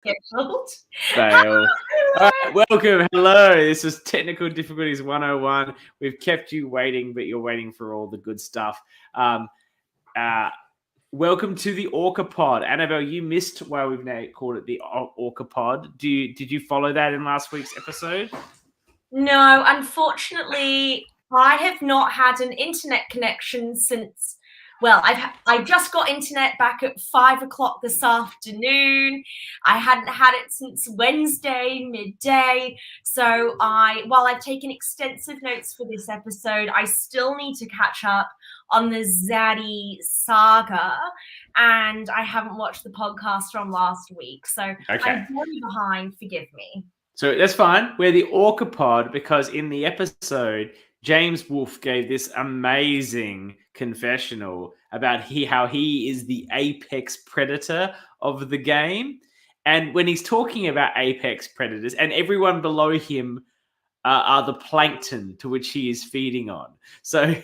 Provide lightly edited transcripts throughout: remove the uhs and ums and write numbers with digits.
scheduled. Fail. All right, welcome. Hello. This is Technical Difficulties 101. We've kept you waiting, but you're waiting for all the good stuff. Welcome to the Orca Pod. Annabel, you missed why we've now called it the Orca Pod. Did you follow that in last week's episode? No, unfortunately, I have not had an internet connection since. Well, I just got internet back at 5 o'clock this afternoon. I hadn't had it since Wednesday midday. So while I've taken extensive notes for this episode, I still need to catch up on the Zaddy saga, and I haven't watched the podcast from last week. So Okay. I'm very behind. Forgive me. So that's fine. We're the Orca Pod because in the episode, James Wolfe gave this amazing confessional about how he is the Apex Predator of the game. And when he's talking about Apex Predators, and everyone below him are the plankton to which he is feeding on. So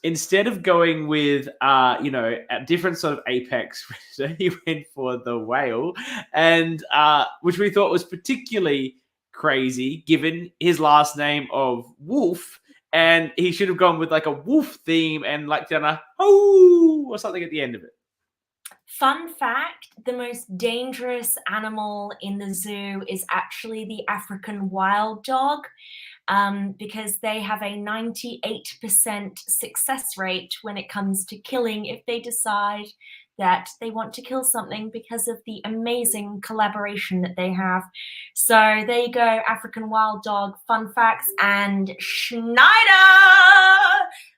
instead of going with, a different sort of Apex Predator, he went for the whale, and which we thought was particularly crazy given his last name of Wolf, and he should have gone with like a wolf theme and like done a "oh" or something at the end of it. Fun fact, the most dangerous animal in the zoo is actually the African wild dog, because they have a 98% success rate when it comes to killing if they decide that they want to kill something because of the amazing collaboration that they have. So there you go, African wild dog, fun facts, and Schneider!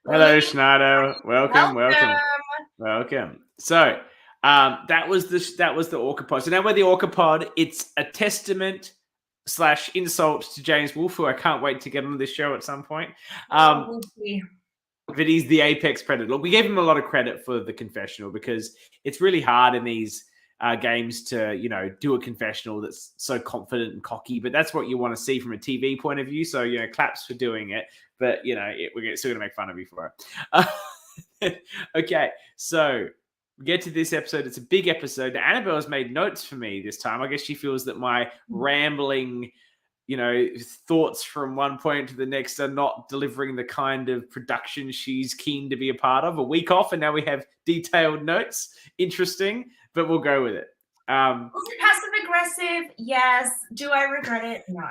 Hello, Schneider. Welcome. So that was the Orca Pod. So now we're the Orca Pod. It's a testament / insult to James Wolfe, who I can't wait to get on this show at some point. But he's the Apex Predator. Look, we gave him a lot of credit for the confessional because it's really hard in these games to, do a confessional that's so confident and cocky. But that's what you want to see from a TV point of view. So, claps for doing it. But, we're still going to make fun of you for it. Okay, so we get to this episode. It's a big episode. Annabelle has made notes for me this time. I guess she feels that my rambling, thoughts from one point to the next are not delivering the kind of production she's keen to be a part of. A week off, and now we have detailed notes. Interesting, but we'll go with it. Was it passive aggressive? Yes. Do I regret it? No.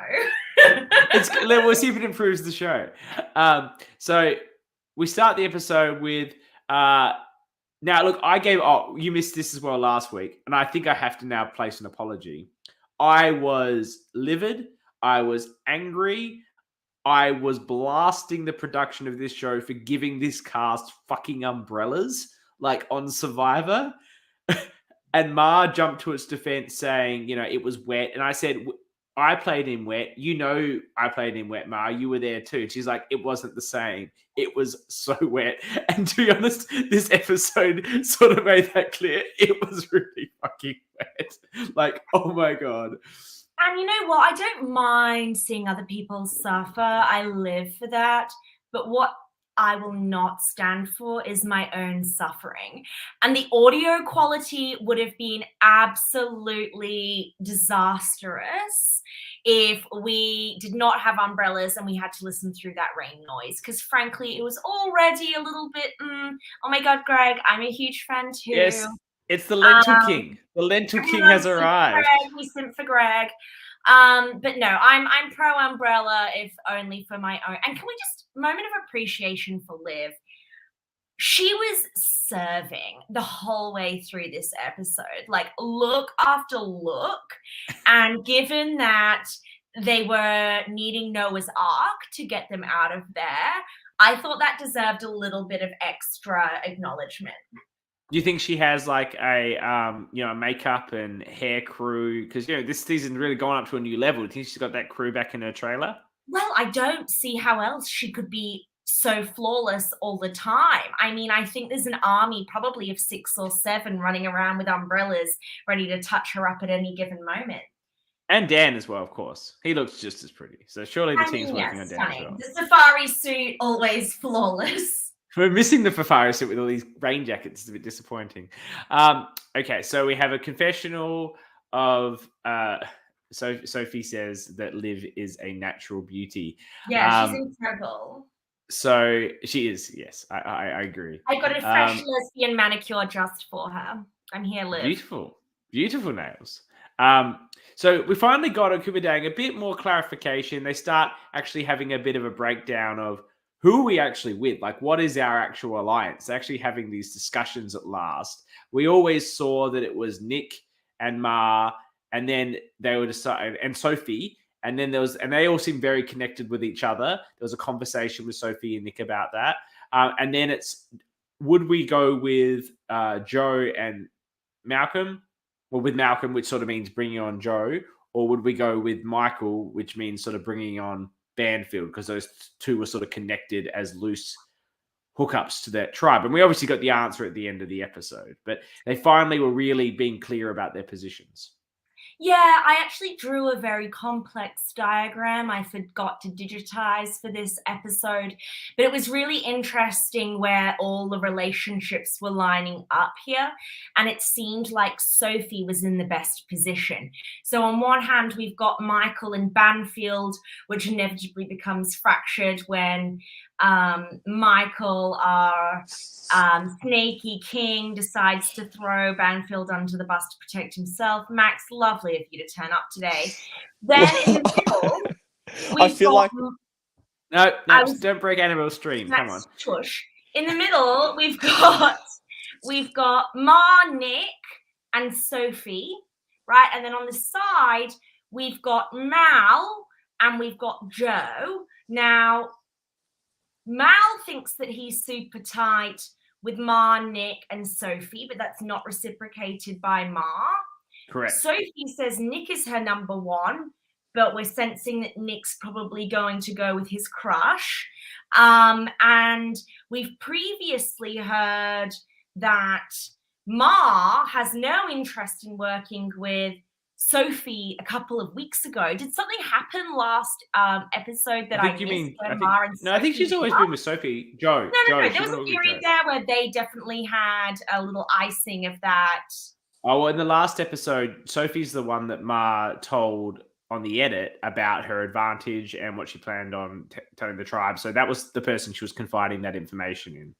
We'll see if it improves the show. So we start the episode with now, look, you missed this as well last week, and I think I have to now place an apology. I was livid. I was angry. I was blasting the production of this show for giving this cast fucking umbrellas, like on Survivor. And Ma jumped to its defense saying, it was wet. And I said, I played in wet. I played in wet, Ma. You were there too. She's like, it wasn't the same. It was so wet. And to be honest, this episode sort of made that clear. It was really fucking wet. Like, oh my God. And you know what? I don't mind seeing other people suffer. I live for that. But what I will not stand for is my own suffering. And the audio quality would have been absolutely disastrous if we did not have umbrellas and we had to listen through that rain noise. Because frankly, it was already a little bit, oh my God, Greg, I'm a huge fan too. Yes. It's the Lentil King. The Lentil King has arrived. We sent for Greg. But no, I'm pro umbrella, if only for my own. And can we just moment of appreciation for Liv? She was serving the whole way through this episode, like look after look. And given that they were needing Noah's Ark to get them out of there, I thought that deserved a little bit of extra acknowledgement. Do you think she has like a makeup and hair crew? Because this season's really gone up to a new level. Do you think she's got that crew back in her trailer? Well, I don't see how else she could be so flawless all the time. I mean, I think there's an army probably of 6 or 7 running around with umbrellas ready to touch her up at any given moment. And Dan as well, of course. He looks just as pretty. So surely the team's working on Dan as well. The safari suit, always flawless. We're missing the safari suit with all these rain jackets. It's a bit disappointing. Okay, so we have a confessional of Sophie says that Liv is a natural beauty. Yeah, she's incredible. So she is. Yes, I agree. I got a fresh lesbian manicure just for her. I'm here, Liv. Beautiful nails. So we finally got on Kubadang a bit more clarification. They start actually having a bit of a breakdown of who are we actually with? Like, what is our actual alliance? They're actually having these discussions at last. We always saw that it was Nick and Ma, and then they were deciding, and Sophie, and then and they all seemed very connected with each other. There was a conversation with Sophie and Nick about that. And then would we go with Joe and Malcolm? Well, with Malcolm, which sort of means bringing on Joe, or would we go with Michael, which means sort of bringing on Banfield, because those two were sort of connected as loose hookups to that tribe? And we obviously got the answer at the end of the episode, but they finally were really being clear about their positions. Yeah, I actually drew a very complex diagram I forgot to digitize for this episode, but it was really interesting where all the relationships were lining up here, and it seemed like Sophie was in the best position. So on one hand, we've got Michael and Banfield, which inevitably becomes fractured when Michael, our snaky king, decides to throw Banfield under the bus to protect himself. Max, lovely of you to turn up today. Then in the middle, I feel like no, don't break Annabel's stream. Come on. Tush. In the middle, we've got Ma, Nick, and Sophie, right? And then on the side, we've got Mal and we've got Joe. Now, Mal thinks that he's super tight with Ma, Nick, and Sophie, but that's not reciprocated by Ma. Correct. Sophie says Nick is her number one, but we're sensing that Nick's probably going to go with his crush. And we've previously heard that Ma has no interest in working with Sophie a couple of weeks ago. Did something happen last episode that I missed? I think she's always been with Sophie. Joe. No. There was a period there where they definitely had a little icing of that. Oh, well, in the last episode, Sophie's the one that Ma told on the edit about her advantage and what she planned on telling the tribe. So that was the person she was confiding that information in.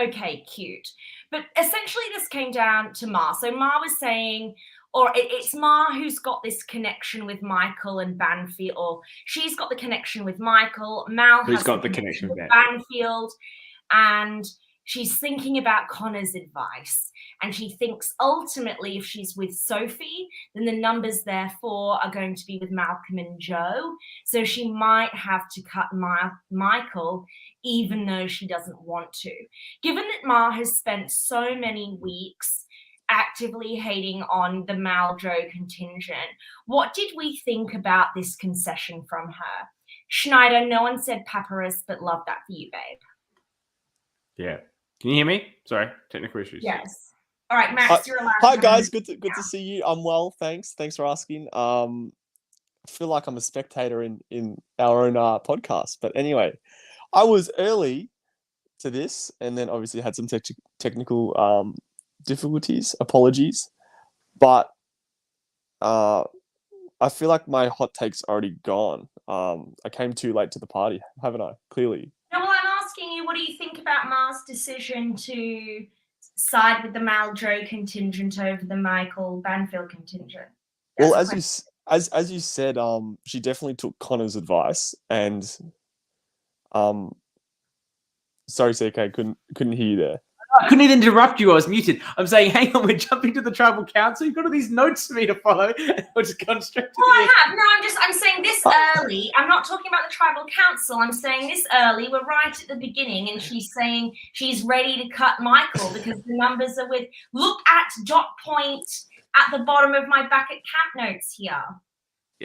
Okay, cute. But essentially this came down to Ma. So Ma was saying, or it's Ma who's got this connection with Michael and Banfield, or she's got the connection with Michael. Mal has got the connection with Banfield, and she's thinking about Connor's advice. And she thinks ultimately if she's with Sophie, then the numbers therefore are going to be with Malcolm and Joe. So she might have to cut Michael, even though she doesn't want to. Given that Ma has spent so many weeks actively hating on the Mal-Joe contingent, what did we think about this concession from her? Schneider, no one said papyrus, but love that for you, babe. Yeah. Can you hear me? Sorry, technical issues. Yes. All right, Max, you're allowed. Hi guys, good to see you. I'm well, thanks. Thanks for asking. I feel like I'm a spectator in our own podcast. But anyway, I was early to this, and then obviously had some technical difficulties. Apologies, but I feel like my hot take's already gone. I came too late to the party, haven't I? Clearly. No, well, I'm asking you, what do you think about Ma's decision to side with the Mal-Joe contingent over the Michael Banfield contingent? Well, as you said, she definitely took Connor's advice, and sorry, CK, couldn't hear you there. I couldn't even interrupt you. I was muted. I'm saying, hang on, we're jumping to the tribal council. You've got all these notes for me to follow. We're just going straight to I have. No, I'm saying this early. I'm not talking about the tribal council. I'm saying this early. We're right at the beginning, and she's saying she's ready to cut Michael because the numbers are with. Look at dot point at the bottom of my back at camp notes here.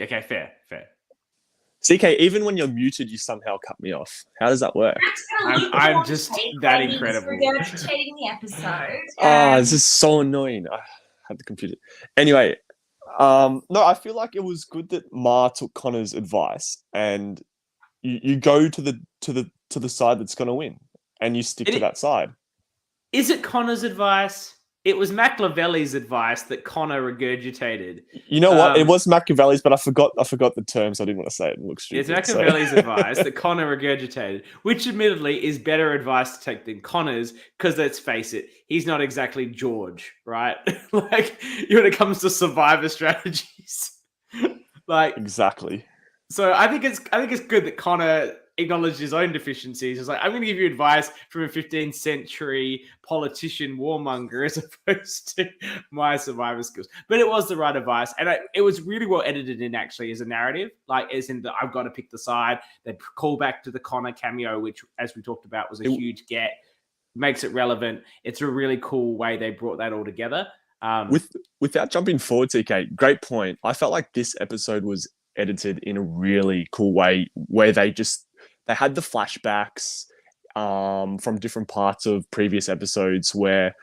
Okay, fair. CK, even when you're muted, you somehow cut me off. How does that work? I'm just that incredible. Regurgitating the episode. This is so annoying. I had the computer. Anyway, no, I feel like it was good that Ma took Connor's advice, and you go to the side that's going to win, and you stick to that side. Is it Connor's advice? it was Machiavelli's advice that Connor regurgitated. You know what? It was Machiavelli's, but I forgot the terms. I didn't want to say it. It looks stupid. It's Machiavelli's advice that Connor regurgitated, which admittedly is better advice to take than Connor's, because let's face it, he's not exactly George, right? Like, when it comes to survivor strategies. Like, exactly. So I think it's good that Connor acknowledged his own deficiencies. It's like, I'm going to give you advice from a 15th century politician warmonger as opposed to my survivor skills. But it was the right advice, and it was really well edited in, actually, as a narrative. Like, as in, I've got to pick the side. They call back to the Connor cameo, which, as we talked about, was a huge get. Makes it relevant. It's a really cool way they brought that all together. Without jumping forward, CK, great point. I felt like this episode was edited in a really cool way, where they had the flashbacks from different parts of previous episodes, where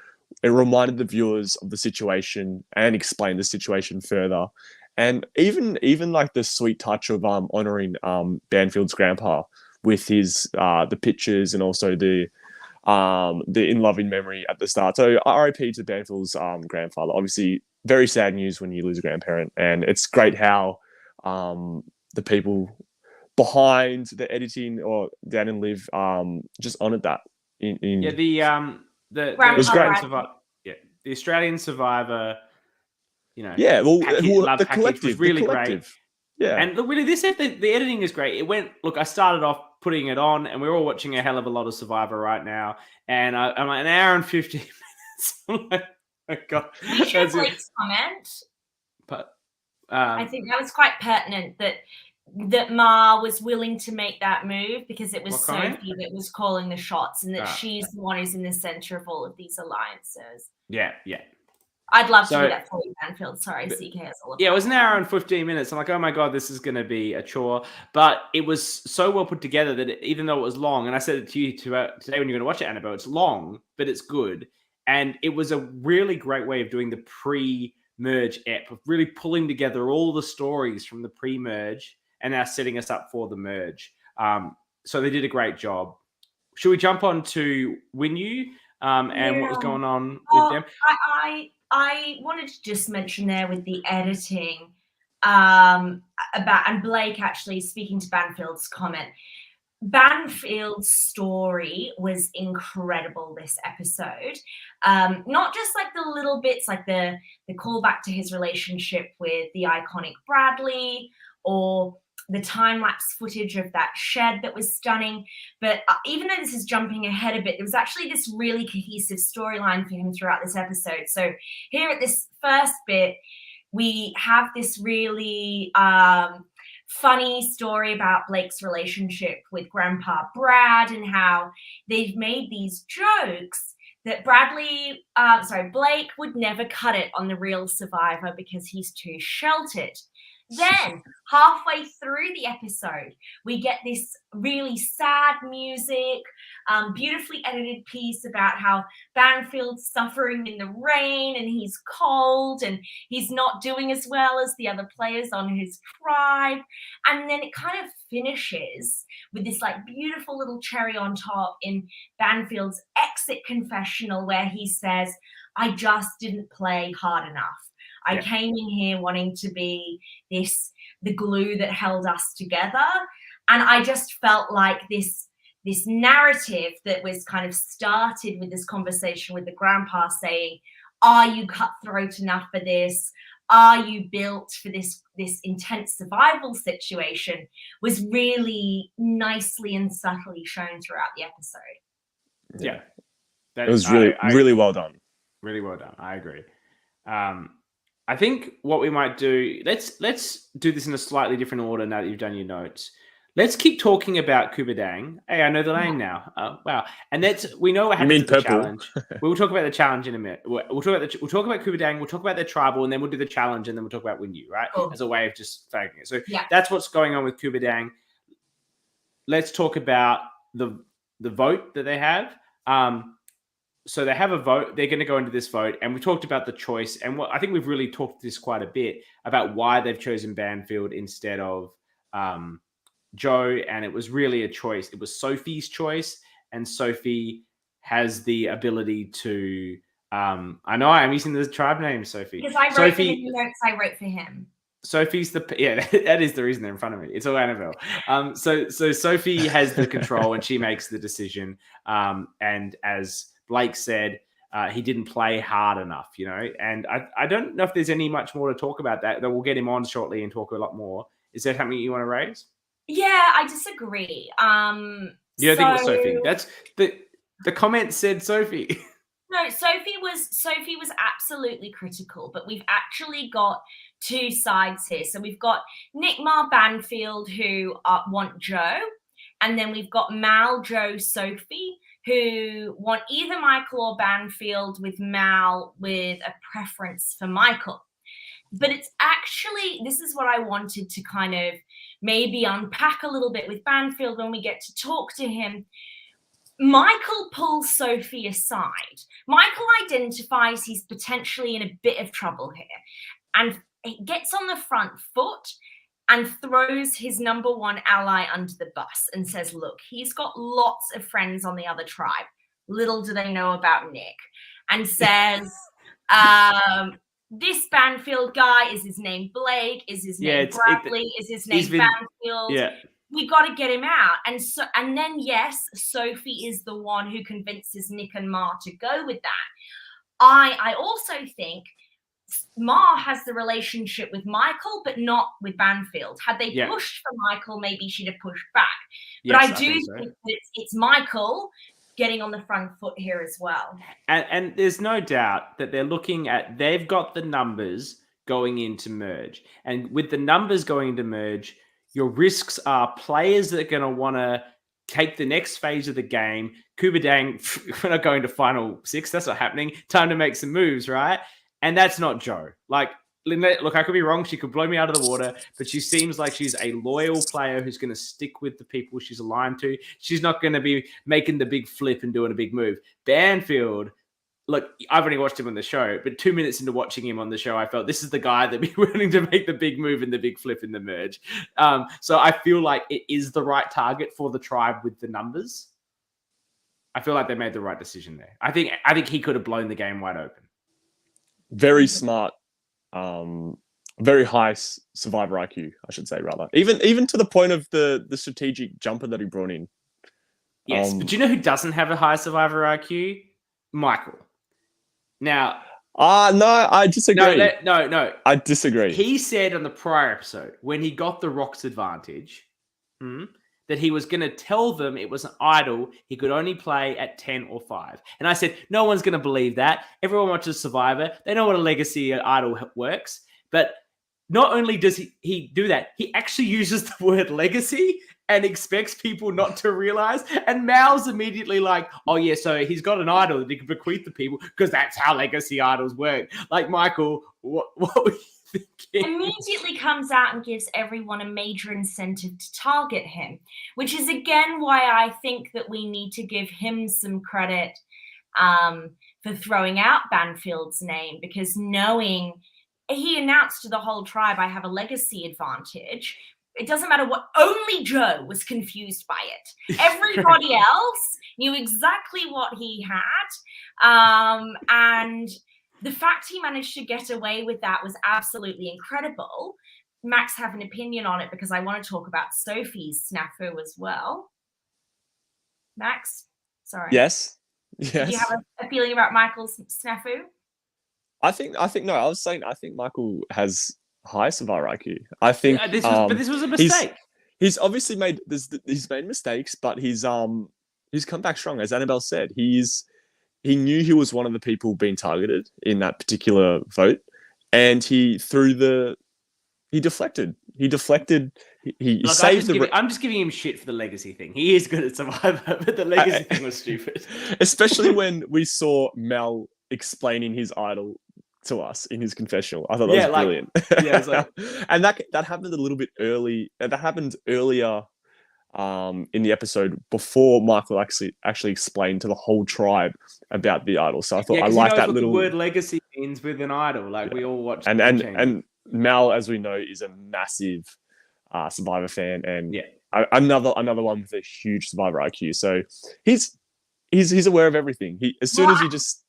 it reminded the viewers of the situation and explained the situation further. And even like the sweet touch of honoring Banfield's grandpa with his the pictures, and also the in loving memory at the start. So RIP to Banfield's grandfather. Obviously, very sad news when you lose a grandparent, and it's great how the people behind the editing, or Dan and Liv, just honoured that. The Australian Survivor, the collective was really great. Yeah, and look, really, the editing is great. It went. Look, I started off putting it on, and we're all watching a hell of a lot of Survivor right now, and I'm like, an hour and 15 minutes. I'm like, oh God, you should Blake's comment. But I think that was quite pertinent that Ma was willing to make that move because it was Sophie that was calling the shots, and that she's the one who's in the center of all of these alliances. Yeah. I'd love to do that for you, Banfield. Sorry, CK has all of it was an hour and 15 minutes. I'm like, oh my God, this is going to be a chore. But it was so well put together that even though it was long, and I said it to you today when you're going to watch it, Annabelle, it's long, but it's good. And it was a really great way of doing the pre-merge ep, of really pulling together all the stories from the pre-merge and now setting us up for the merge. So they did a great job. Should we jump on to Win You and what was going on with them? I wanted to just mention there with the editing and Blake actually speaking to Banfield's comment. Banfield's story was incredible this episode. Not just like the little bits, like the callback to his relationship with the iconic Bradley, or the time-lapse footage of that shed that was stunning. But even though this is jumping ahead a bit, there was actually this really cohesive storyline for him throughout this episode. So here at this first bit, we have this really funny story about Blake's relationship with Grandpa Brad, and how they've made these jokes that Blake would never cut it on the real Survivor because he's too sheltered. Then, halfway through the episode, we get this really sad music, beautifully edited piece about how Banfield's suffering in the rain and he's cold and he's not doing as well as the other players on his tribe. And then it kind of finishes with this like beautiful little cherry on top in Banfield's exit confessional, where he says, "I just didn't play hard enough. I came in here wanting to be the glue that held us together." And I just felt like this narrative that was kind of started with this conversation with the grandpa saying, "Are you cutthroat enough for this? Are you built for this intense survival situation?" was really nicely and subtly shown throughout the episode. Yeah. It was really well done. Really well done. I agree. I think what we might do, let's do this in a slightly different order now that you've done your notes. Let's keep talking about Kubadang. Hey, I know the name now. Wow. And we know what happens to the challenge. We'll talk about the challenge in a minute. We'll talk about Kubadang, we'll talk about their tribal, and then we'll do the challenge, and then we'll talk about Win You, right? Cool. As a way of just flagging it. So that's what's going on with Kubadang. Let's talk about the vote that they have. So they have a vote. They're going to go into this vote, and we talked about the choice. And I think we've really talked this quite a bit about why they've chosen Banfield instead of Joe. And it was really a choice. It was Sophie's choice, and Sophie has the ability to I know I am using the tribe name, Sophie. Because I wrote for him the notes I wrote for him. Sophie's that is the reason they're in front of me. It's all Annabelle. So Sophie has the control and she makes the decision. And as Blake said, he didn't play hard enough, and I don't know if there's any much more to talk about that we'll get him on shortly and talk a lot more. Is there something you want to raise? Yeah, I disagree. You don't think it was Sophie? That's the comment said Sophie. No, Sophie was absolutely critical, but we've actually got two sides here. So we've got Nick Mar Banfield who want Joe, and then we've got Mal, Joe, Sophie who want either Michael or Banfield, with Mal with a preference for Michael. But it's actually, this is what I wanted to kind of maybe unpack a little bit with Banfield when we get to talk to him. Michael pulls Sophie aside. Michael identifies he's potentially in a bit of trouble here, and he gets on the front foot and throws his number one ally under the bus and says, look, he's got lots of friends on the other tribe. Little do they know about Nick. And says, this Banfield guy, is his name Blake? Is his name Bradley? Is his name Banfield? Yeah. We got to get him out. And then, yes, Sophie is the one who convinces Nick and Mar to go with that. I also think Mar has the relationship with Michael, but not with Banfield. Had they pushed for Michael, maybe she'd have pushed back. But I do think that it's Michael getting on the front foot here as well. And there's no doubt that they've got the numbers going into merge. And with the numbers going into merge, your risks are players that are going to want to take the next phase of the game. Kubadang, we're not going to final 6. That's not happening. Time to make some moves, right? And that's not Joe. Like, look, I could be wrong. She could blow me out of the water, but she seems like she's a loyal player who's going to stick with the people she's aligned to. She's not going to be making the big flip and doing a big move. Banfield, look, I've only watched him on the show, but 2 minutes into watching him on the show, I felt this is the guy that'd be willing to make the big move and the big flip in the merge. So I feel like it is the right target for the tribe with the numbers. I feel like they made the right decision there. I think he could have blown the game wide open. Very smart, very high survivor IQ, I should say, rather. Even to the point of the strategic jumper that he brought in. Yes, but do you know who doesn't have a high survivor IQ? Michael. Now... no, I disagree. No. I disagree. He said on the prior episode, when he got the Rocks advantage, that he was going to tell them it was an idol. He could only play at 10 or 5. And I said, no one's going to believe that. Everyone watches Survivor. They know what a legacy idol works. But not only does he do that, he actually uses the word legacy and expects people not to realize. And Mal's immediately like, oh, yeah, so he's got an idol that he can bequeath to people because that's how legacy idols work. Like, Michael, what were you thinking? Immediately comes out and gives everyone a major incentive to target him, which is, again, why I think that we need to give him some credit for throwing out Banfield's name, because knowing he announced to the whole tribe, I have a legacy advantage. It doesn't matter what, only Joe was confused by it. Everybody else knew exactly what he had. And the fact he managed to get away with that was absolutely incredible. Max have an opinion on it because I want to talk about Sophie's snafu as well. Max, sorry. Yes. Do you have a feeling about Michael's snafu? I think no. I was saying I think Michael has high survivor IQ. I think, but this was a mistake. He's obviously made mistakes, but he's come back strong. As Annabelle said, he knew he was one of the people being targeted in that particular vote, and he deflected. He saved I'm just giving him shit for the legacy thing. He is good at Survivor, but the legacy thing was stupid. Especially when we saw Mel explaining his idol to us in his confessional. I thought that was brilliant. Yeah, it was and that happened a little bit early. That happened earlier in the episode before Michael actually explained to the whole tribe about the idol. So I thought I liked that little. The word legacy means with an idol. Like we all watch. And Mal, as we know, is a massive Survivor fan, and another one with a huge Survivor IQ. So he's aware of everything. As soon as he just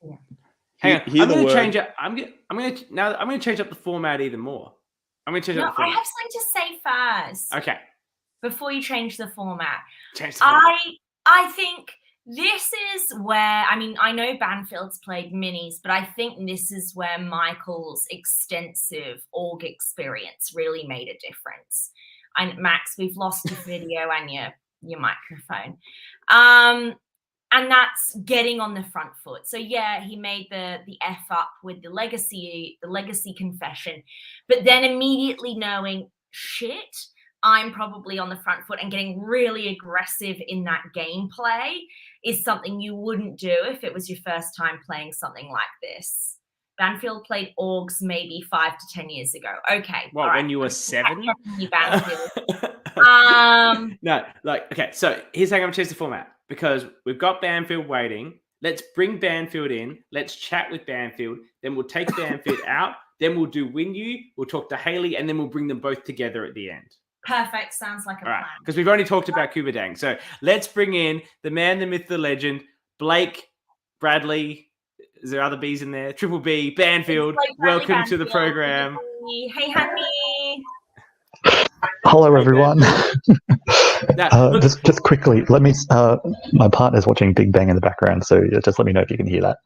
Hang on. Hear I'm the going to word. change up. I'm going to change up the format even more. I'm going to change No, up the I format. have something to say first. Okay. Before you change the format. Change the format. I think this is where, I mean, I know Banfield's played minis, but I think this is where Michael's extensive org experience really made a difference. And Max, we've lost your video and your microphone. And that's getting on the front foot. So yeah, he made the F up with the legacy confession, but then immediately knowing, shit, I'm probably on the front foot, and getting really aggressive in that gameplay is something you wouldn't do if it was your first time playing something like this. Banfield played orgs maybe 5 to 10 years ago. Okay. Well, when you were 7? Banfield. No, okay. So here's how I'm going to change the format, because we've got Banfield waiting. Let's bring Banfield in. Let's chat with Banfield. Then we'll take Banfield out. Then we'll do Win You. We'll talk to Haley, and then we'll bring them both together at the end. Perfect. Sounds like a plan. Because we've only talked about Kubadang. So let's bring in the man, the myth, the legend, Blake, Bradley. Is there other B's in there? Triple B, Banfield. Welcome to the program. Hey, honey. Hello, everyone. Just quickly, let me. My partner's watching Big Bang in the background, so just let me know if you can hear that.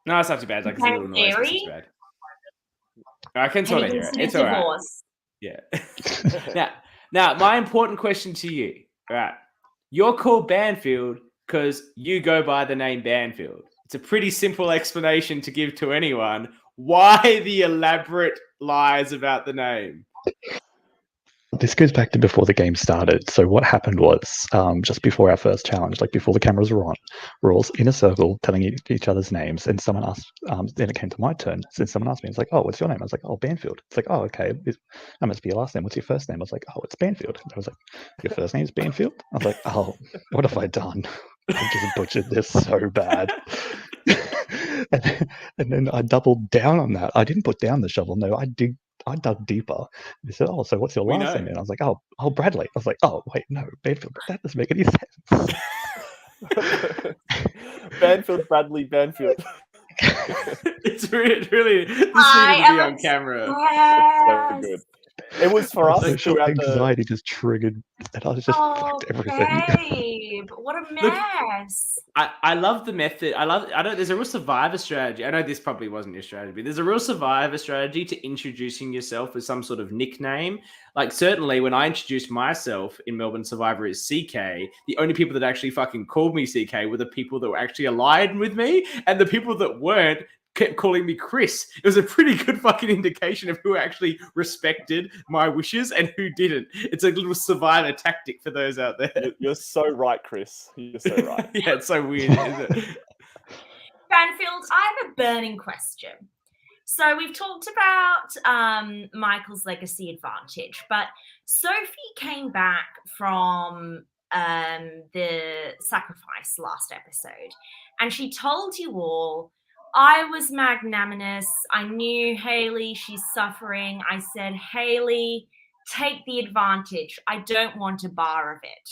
No, it's not too bad. Like, it's a little noise. It's not too bad. I can sort of hear it. It's all right. Yeah. Now, my important question to you. All right. You're called Banfield because you go by the name Banfield. It's a pretty simple explanation to give to anyone. Why the elaborate lies about the name? This goes back to before the game started. So what happened was, just before our first challenge, like before the cameras were on, we're all in a circle telling each other's names, and someone asked, then it came to my turn. So someone asked me, it's like, oh, what's your name? I was like, oh, Banfield. It's like, oh, okay, that must be your last name. What's your first name? I was like, oh, it's Banfield. I was like, your first name's Banfield? I was like, oh, what have I done? I just butchered this so bad. and then I doubled down on that. I didn't put down the shovel. No, I dug deeper. They said, oh, so what's your last name? And I was like, oh, Bradley. I was like, oh, wait, no, Banfield. That doesn't make any sense. Banfield, Bradley, Banfield. It's really, this needed to be on camera. So good. It was for us. Social anxiety just triggered, and I was just fucked everything. Babe, what a mess! Look, I love the method. There's a real survivor strategy. I know this probably wasn't your strategy, but there's a real survivor strategy to introducing yourself with some sort of nickname. Like, certainly when I introduced myself in Melbourne Survivor as CK, the only people that actually fucking called me CK were the people that were actually aligned with me, and the people that weren't kept calling me Chris. It was a pretty good fucking indication of who actually respected my wishes and who didn't. It's a little survivor tactic for those out there. You're so right, Chris. You're so right. Yeah, it's so weird, isn't it? Banfield, I have a burning question. So we've talked about Michael's legacy advantage, but Sophie came back from the sacrifice last episode, and she told you all, I was magnanimous. I knew Haley, she's suffering. I said, Haley, take the advantage. I don't want a bar of it.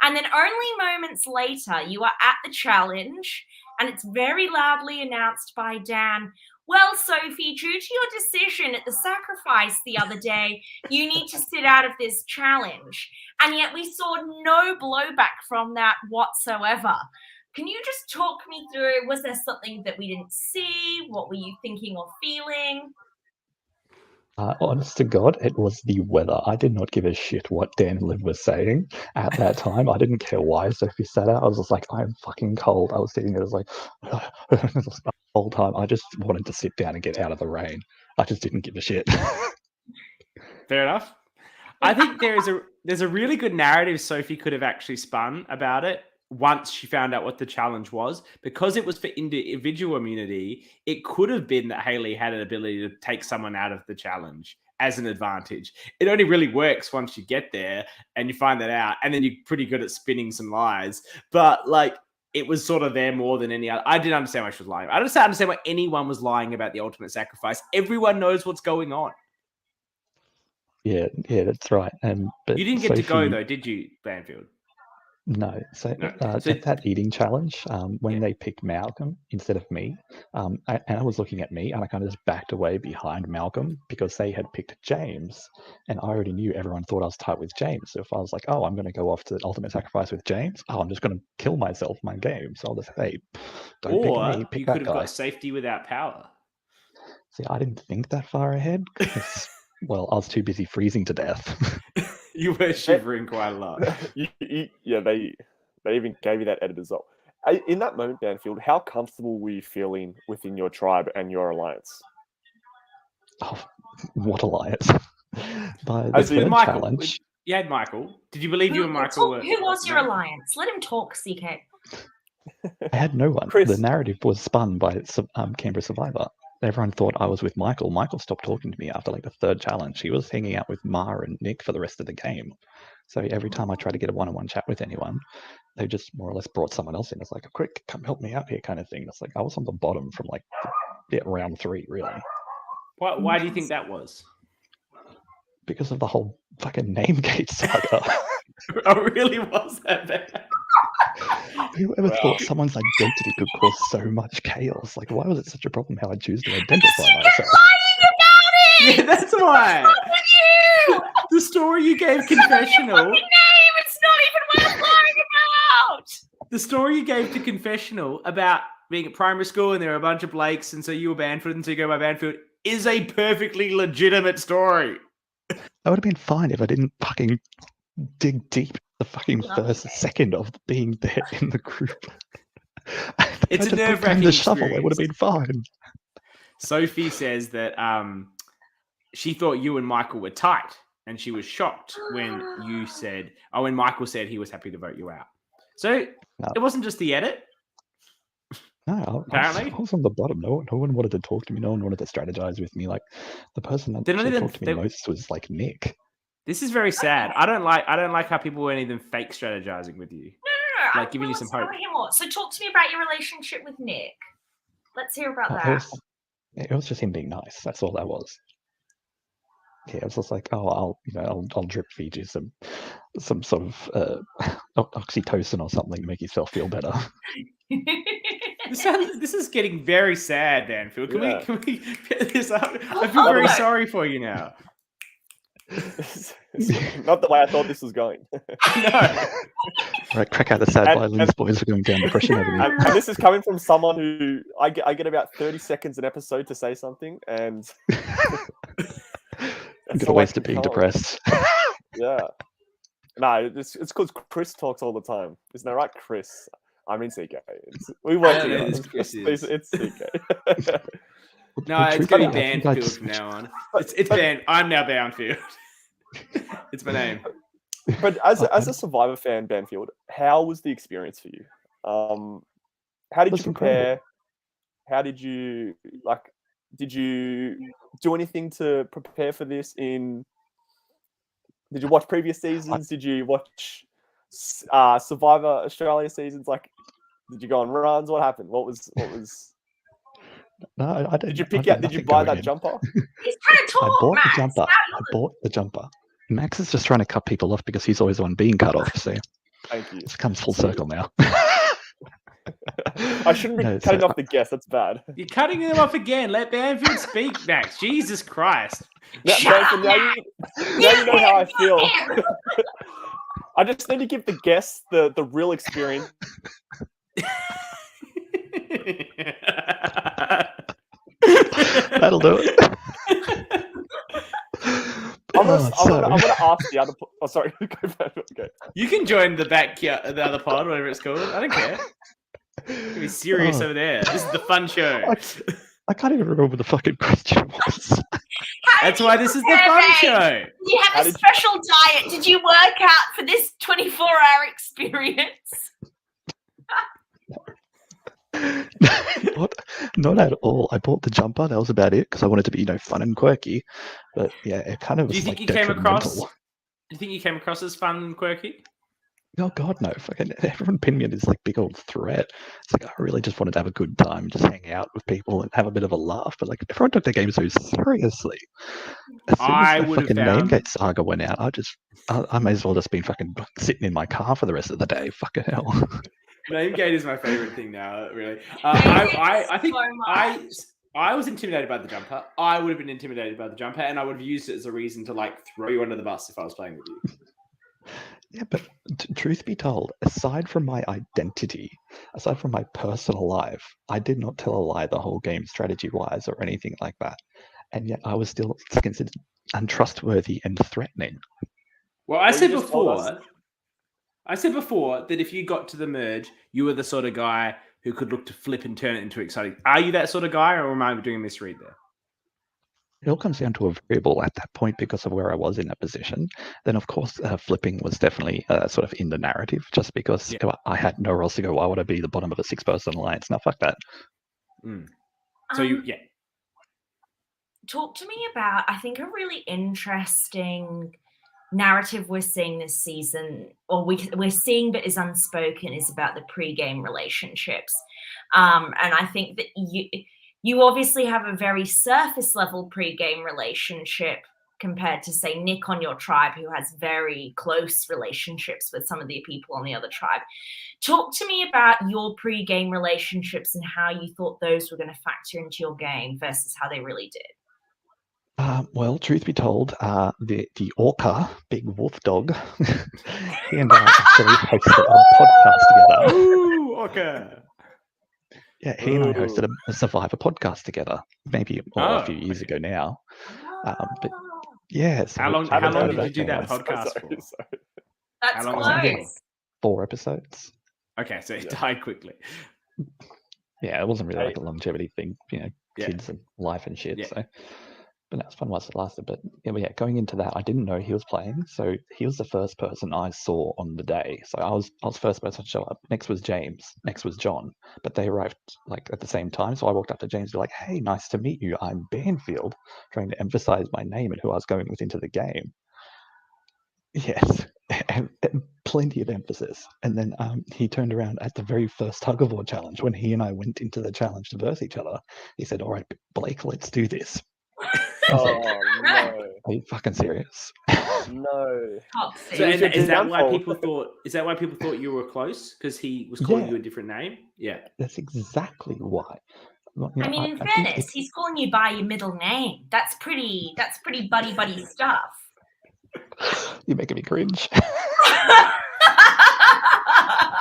And then only moments later, you are at the challenge, and it's very loudly announced by Dan, well, Sophie, due to your decision at the sacrifice the other day, you need to sit out of this challenge. And yet we saw no blowback from that whatsoever. Can you just talk me through, was there something that we didn't see? What were you thinking or feeling? Honest to God, it was the weather. I did not give a shit what Dan and Liv were saying at that time. I didn't care why Sophie sat out. I was just like, I'm fucking cold. I was sitting there, I was like, the whole time. I just wanted to sit down and get out of the rain. I just didn't give a shit. Fair enough. I think there's a really good narrative Sophie could have actually spun about it once she found out what the challenge was. Because it was for individual immunity, it could have been that Haley had an ability to take someone out of the challenge as an advantage. It only really works once you get there and you find that out, and then you're pretty good at spinning some lies. But like, it was sort of there more than any other. I didn't understand why she was lying. I don't understand why anyone was lying about the ultimate sacrifice. Everyone knows what's going on. Yeah, that's right. But you didn't get to go though, did you, Banfield? No, so No. So- that eating challenge, when Yeah. they picked Malcolm instead of me, Anna was looking at me, and I kind of just backed away behind Malcolm because they had picked James, and I already knew everyone thought I was tight with James. So if I was like, oh, I'm going to go off to ultimate sacrifice with James, oh, I'm just going to kill myself my game. So I'll just say, hey, don't pick Or me, you pick could that have guy. got safety without power. See, I didn't think that far ahead because, well, I was too busy freezing to death. You were shivering quite a lot. Yeah, they even gave you that edit as well. In that moment, Banfield, how comfortable were you feeling within your tribe and your alliance? Oh, what alliance! By the As in- third Michael, challenge, you had Michael. Did you believe you and Michael were? Who was your No. alliance? Let him talk, CK. I had no one. Chris. The narrative was spun by Canberra Survivor. Everyone thought I was with Michael. Michael stopped talking to me after like the third challenge. He was hanging out with Ma and Nick for the rest of the game. So every time I tried to get a one-on-one chat with anyone, they just more or less brought someone else in. It's like, quick, come help me out here kind of thing. It's like I was on the bottom from like round 3, really. Why do you think that was? Because of the whole fucking name gate saga. Oh, really was that bad? Whoever thought someone's identity could cause so much chaos? Like, why was it such a problem how I choose to identify myself? Yeah, that's why. The story you gave confessional. Name, it's not even worth lying about. The story you gave to confessional about being at primary school and there were a bunch of Blakes and so you were Banfield and so you go by Banfield is a perfectly legitimate story. That would have been fine if I didn't fucking dig deep the fucking first second of being there in the group. It's a I just put down nerve-wracking the shovel. It experience. would have been fine. Sophie says that she thought you and Michael were tight and she was shocked when you said, when Michael said he was happy to vote you out. So No. it wasn't just the edit. No, Apparently. I was on the bottom. No one wanted to talk to me. No one wanted to strategize with me. Like the person that Didn't actually even- talked to me most was like Nick. This is very sad. I don't like how people weren't even fake strategizing with you. No. Like giving you some hope. I hear more. So talk to me about your relationship with Nick. Let's hear about It that. was just him being nice. That's all that was. Yeah, it was just like, oh, I'll drip feed you some sort of oxytocin or something to make yourself feel better. This is getting very sad, Banfield. Can we get this up? I feel Oh, very no. sorry for you now. Not the way I thought this was going. No. Right, crack out the sad And- violins, boys. We're going down depression over here. And this is coming from someone who I get about 30 seconds an episode to say something, and Good ways to being depressed. Yeah. No, it's because Chris talks all the time. Isn't that right, Chris? I mean CK. We work I don't know together. who Chris is. It's CK. No, it's going to be I think Banfield from now on. It's Ban. I'm now Banfield. It's my name. But as a Survivor fan, Banfield, how was the experience for you? How did you That's prepare? incredible. How did you Did you do anything to prepare for this? Did you watch previous seasons? Did you watch Survivor Australia seasons? Like, did you go on runs? What happened? What was? No, I didn't. Did you I did Did you nothing buy going that in. jumper? He's trying to I talk, bought Max. the jumper. I bought the jumper. Max is just trying to cut people off because he's always the one being cut off. So Thank you. it comes full circle now. I shouldn't be No, cutting so- off the guest. That's bad. You're cutting them off again. Let Banfield speak, Max. Jesus Christ. Now, Shut now you know how I feel. I just need to give the guests the real experience. That'll do it. I'm Oh, gonna so- ask the other. Oh, sorry. Go back. Okay. You can join the the other pod, whatever it's called. I don't care. You can be serious Oh. over there. This is the fun show. I can't even remember what the fucking question was. That's why this is the fun show. You How have a did you- special diet. Did you work out for this 24-hour experience? Not at all. I bought the jumper. That was about it because I wanted to be, fun and quirky. But yeah, it kind of Do you was think like you came across? detrimental. Do you think you came across as fun and quirky? Oh God, no! Fucking everyone pinned me in this like big old thread. It's like I really just wanted to have a good time, just hang out with people and have a bit of a laugh. But like everyone took the game so seriously. As soon as I the would have fucking found Namegate saga went out, I may as well just been fucking sitting in my car for the rest of the day. Fucking hell. Namegate is my favorite thing now. Really, Hate I think so much. I was intimidated by the jumper. I would have been intimidated by the jumper, and I would have used it as a reason to like throw you under the bus if I was playing with you. Yeah, but truth be told, aside from my identity, aside from my personal life, I did not tell a lie the whole game strategy-wise or anything like that. And yet I was still considered untrustworthy and threatening. Well, I Well, you said just told us- before that if you got to the merge, you were the sort of guy who could look to flip and turn it into exciting. Are you that sort of guy, or am I doing a misread there? It all comes down to a variable at that point because of where I was in that position. Then, of course, flipping was definitely sort of in the narrative just because I had nowhere else to go. Why would I be the bottom of a 6-person alliance? No, fuck that. So Talk to me about, I think, a really interesting narrative we're seeing this season, or we're seeing but is unspoken, is about the pre-game relationships. And I think that you obviously have a very surface level pre-game relationship compared to, say, Nick on your tribe, who has very close relationships with some of the people on the other tribe. Talk to me about your pre-game relationships and how you thought those were going to factor into your game versus how they really did. Well, truth be told, the Orca, big wolf dog, he and I actually hosted a podcast together. Ooh, okay. Yeah, he and I hosted a Survivor podcast together, maybe a few years ago now. But yeah, so How long did you do that Sorry. podcast for? That's How long was that close. 4 episodes. Okay, so it died quickly. Yeah, it wasn't really like a longevity thing, kids and life and shit. Yeah. So, but that was fun whilst it lasted. But yeah, going into that, I didn't know he was playing, so he was the first person I saw on the day. So I was first person to show up. Next was James. Next was John. But they arrived like at the same time. So I walked up to James and be like, "Hey, nice to meet you. I'm Banfield," trying to emphasize my name and who I was going with into the game. Yes, and plenty of emphasis. And then he turned around at the very first tug of war challenge when he and I went into the challenge to verse each other. He said, "All right, Blake, let's do this." Oh no! Are you fucking serious? No. So, and is that why people thought you were close because he was calling you a different name? Yeah, that's exactly why. I mean, in fairness, he's calling you by your middle name. That's pretty buddy stuff. You're making me cringe.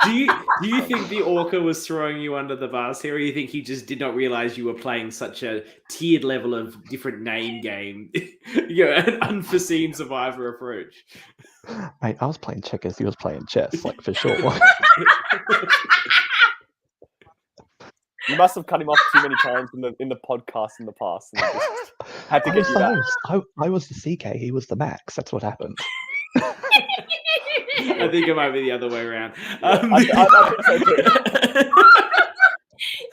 Do you think the Orca was throwing you under the bus here, or you think he just did not realize you were playing such a tiered level of different name game? An unforeseen Survivor approach. Mate, I was playing checkers, he was playing chess, like for sure. You must have cut him off too many times in the podcast in the past, and just had to get you back. I was the CK, he was the Max. That's what happened. I think it might be the other way around. I think so too.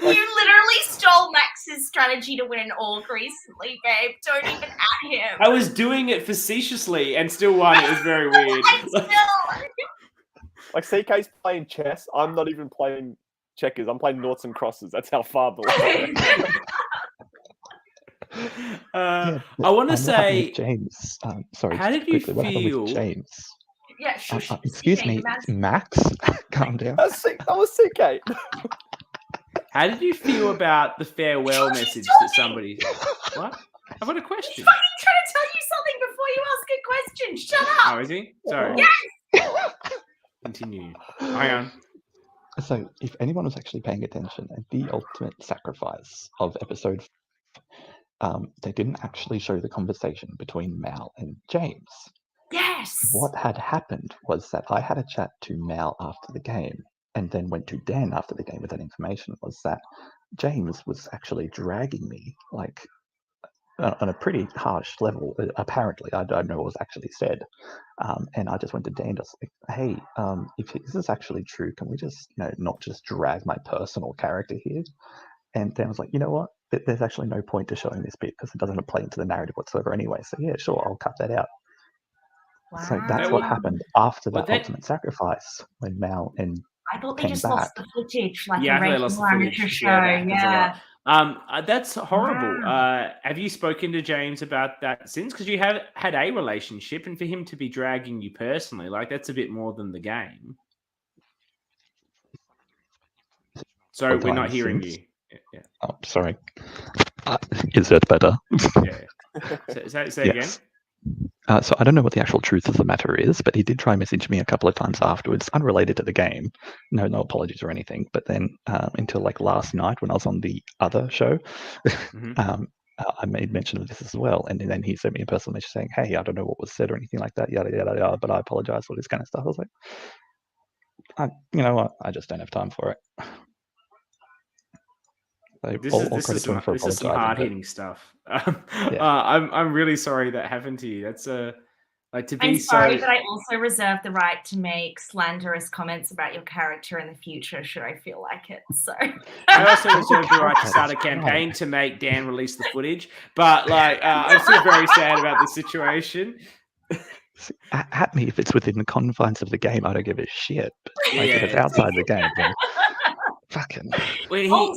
You literally stole Max's strategy to win an orc recently, babe. Don't even at him. I was doing it facetiously and still won. It was very weird. Like CK's playing chess. I'm not even playing checkers. I'm playing noughts and crosses. That's how far below. I want to say, James. Sorry. How did you quickly, what happened feel? with James? Yeah, shush. Excuse me, Max. Calm down. That was CK. How did you feel about the farewell message that somebody? What? I've got a question. He's fucking trying to tell you something before you ask a question. Shut up. Oh, is he? Sorry. Yes. Continue. Hang on. So, if anyone was actually paying attention, at the ultimate sacrifice of episode 5, they didn't actually show the conversation between Mal and James. Yes. What had happened was that I had a chat to Mal after the game, and then went to Dan after the game with that information. Was that James was actually dragging me, like, on a pretty harsh level, apparently. I don't know what was actually said. And I just went to Dan, just like, "Hey, if this is actually true, can we just, not just drag my personal character here?" And Dan was like, "You know what? There's actually no point to showing this bit because it doesn't play into the narrative whatsoever anyway. So yeah, sure, I'll cut that out." So that's what happened after that ultimate sacrifice when Mal and I thought they came just back. lost the footage, like Yeah, a I thought they lost the regular amateur footage. show. Yeah, Yeah. that's horrible. Have you spoken to James about that since? Because you have had a relationship, and for him to be dragging you personally, like that's a bit more than the game. So we're not hearing you. Yeah. Oh, sorry. Is it better? Yeah. Say again. So I don't know what the actual truth of the matter is, but he did try and message me a couple of times afterwards, unrelated to the game. No apologies or anything. But then until like last night when I was on the other show, I made mention of this as well. And then he sent me a personal message saying, "Hey, I don't know what was said or anything like that, yada, yada, yada, but I apologize for this kind of stuff." I was like, you know what? I just don't have time for it. So This is some hard-hitting stuff. I'm really sorry that happened to you. That's I'm sorry, but I also reserve the right to make slanderous comments about your character in the future, should I feel like it. So I also reserve the right to start a campaign to make Dan release the footage. But I'm still very sad about this situation. At me if it's within the confines of the game, I don't give a shit. But if it's outside the game, then fucking. Well,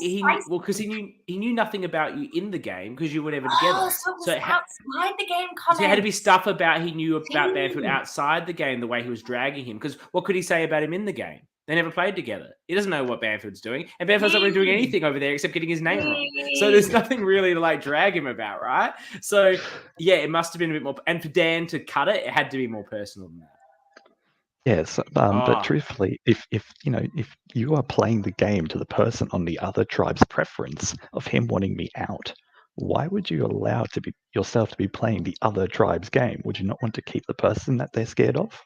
because he knew nothing about you in the game because you were never together. So outside the game comments. So it had to be stuff about he knew about Banfield outside the game, the way he was dragging him. Because what could he say about him in the game? They never played together. He doesn't know what Banfield's doing, and Banfield's not really doing anything over there except getting his name wrong. So there's nothing really to drag him about, right? So yeah, it must have been a bit more. And for Dan to cut it, it had to be more personal than that. Yes, but truthfully, if you are playing the game to the person on the other tribe's preference of him wanting me out, why would you allow yourself to be playing the other tribe's game? Would you not want to keep the person that they're scared of?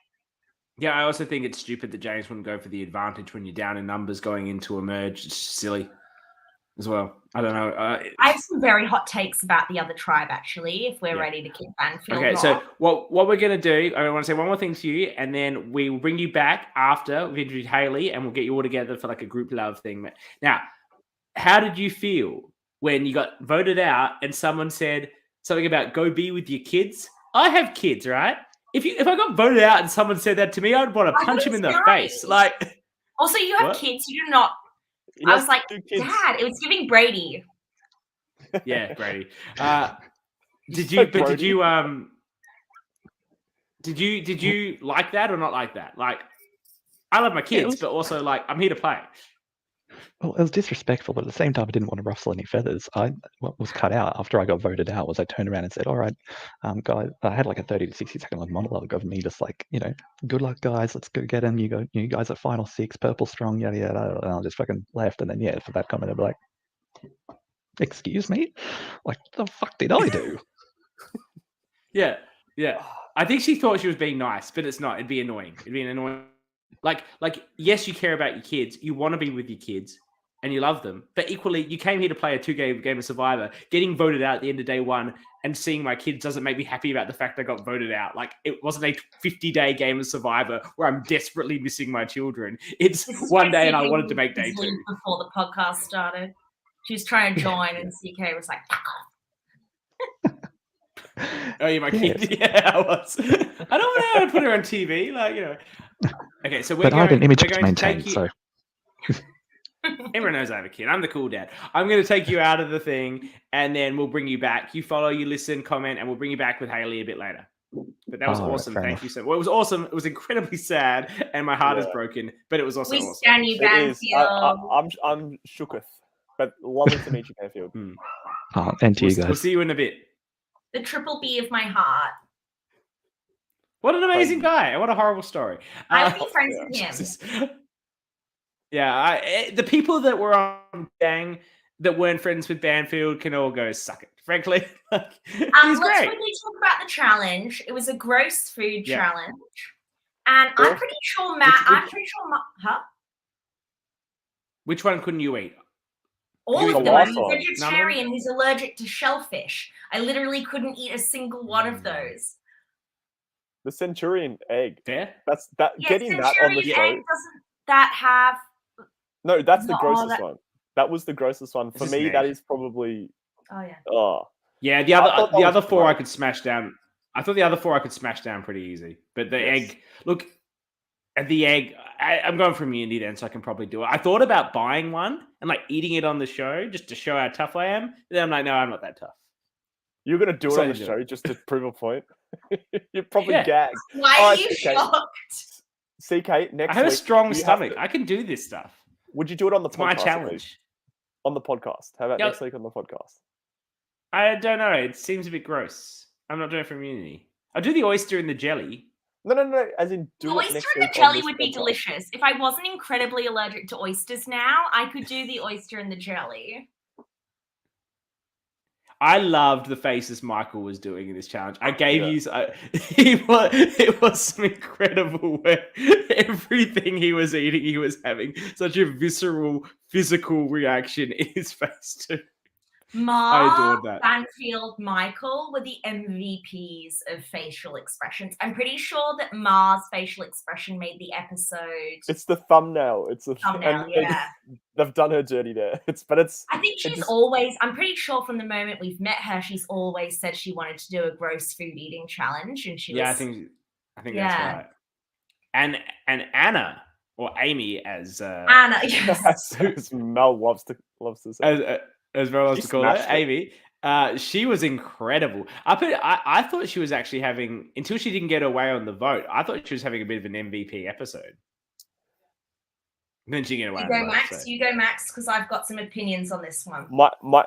Yeah, I also think it's stupid that James wouldn't go for the advantage when you're down in numbers going into a merge. It's silly as well. I don't know. I have some very hot takes about the other tribe, actually, if we're ready to kick Banfield off. So what we're going to do, I want to say one more thing to you, and then we will bring you back after we've interviewed Hayley, and we'll get you all together for a group love thing. Now, how did you feel when you got voted out and someone said something about go be with your kids? I have kids, right? If I got voted out and someone said that to me, I'd want to punch him in the face. Also, you have kids. You do not. I was like, Dad, it was giving Brady. Yeah, Brady. Did you like that or not like that? I love my kids, but also I'm here to play. Well, it was disrespectful, but at the same time, I didn't want to ruffle any feathers. What was cut out after I got voted out was I turned around and said, "All right, guys," I had a 30 to 60 second monologue of me just good luck, guys. Let's go get him. You guys are final 6, purple strong, yada yada. And I just fucking left. And then for that comment, I'd be like, "Excuse me, what the fuck did I do?" Yeah. I think she thought she was being nice, but it's not. It'd be annoying. It'd be an annoying. Yes, you care about your kids. You want to be with your kids. And you love them. But equally, you came here to play a 2-game game of Survivor. Getting voted out at the end of day 1 and seeing my kids doesn't make me happy about the fact I got voted out. It wasn't a 50-day game of Survivor where I'm desperately missing my children. It's one day and I wanted to make day 2. Before the podcast started. She was trying to join and CK was like, fuck off. Oh, you're my kid? Yeah, I was. I don't want to put her on TV. Okay, so we're I had an image to maintain, so... Everyone knows I have a kid. I'm the cool dad. I'm going to take you out of the thing, and then we'll bring you back. You follow, you listen, comment, and we'll bring you back with Hayley a bit later. But that was awesome. Thank you so much. Well, it was awesome. It was incredibly sad, and my heart is broken. But it was also awesome. We stand you, Banfield. I'm shooketh, but lovely to meet you, Banfield. And to you guys. We'll see you in a bit. The triple B of my heart. What an amazing guy, and what a horrible story. I would be friends with him. Yeah, the people that were on gang that weren't friends with Banfield can all go suck it. Frankly, he's great. Let's quickly talk about the challenge. It was a gross food challenge, and I'm pretty sure Matt. Huh? Which one couldn't you eat? All of them. I'm a vegetarian who's allergic to shellfish. I literally couldn't eat a single one of those. The Centurion egg. Yeah. Getting that on the show. Doesn't that have? No, that's the grossest one. That was the grossest one. For me, that is probably... Oh, yeah. Oh. Yeah, the other 4 I could smash down. I thought the other 4 I could smash down pretty easy. But the Yes. egg, look, at the egg, I'm going for immunity then, so I can probably do it. I thought about buying one and like eating it on the show just to show how tough I am. But then I'm like, no, I'm not that tough. You're going to do it on the Decided to do show just to prove a point? You're probably Yeah. gagged. Why All are right, you CK. shocked? CK, next I have a week, strong you have stomach. to- I can do this stuff. Would you do it on the It's podcast? my at least? challenge. On the podcast. How about Yeah. next week on the podcast? I don't know. It seems a bit gross. I'm not doing it for immunity. I'll do the oyster and the jelly. No. As in, do The it oyster next and the week on jelly this would be podcast. delicious. If I wasn't incredibly allergic to oysters now, I could do the oyster and the jelly. I loved the faces Michael was doing in this challenge. I gave Yeah. you it was some incredible where everything he was eating, he was having such a visceral physical reaction in his face too. I Ma, adored that. Banfield, Michael were the MVPs of facial expressions. I'm pretty sure that Ma's facial expression made the episode. It's the thumbnail. It's the Thumbnail, and yeah. They've done her journey there. I think she's just- always, I'm pretty sure from the moment we've met her, she's always said she wanted to do a gross food eating challenge. And she was. I think that's Yeah. right. And Anna or Amy as Anna, yes. as Mel loves to say. as well as She to call her, smashed it. Amy. She was incredible. I thought she was actually having, until she didn't get away on the vote, I thought she was having a bit of an MVP episode. And then she get away. You go, Max. You go, Max, because I've got some opinions on this one.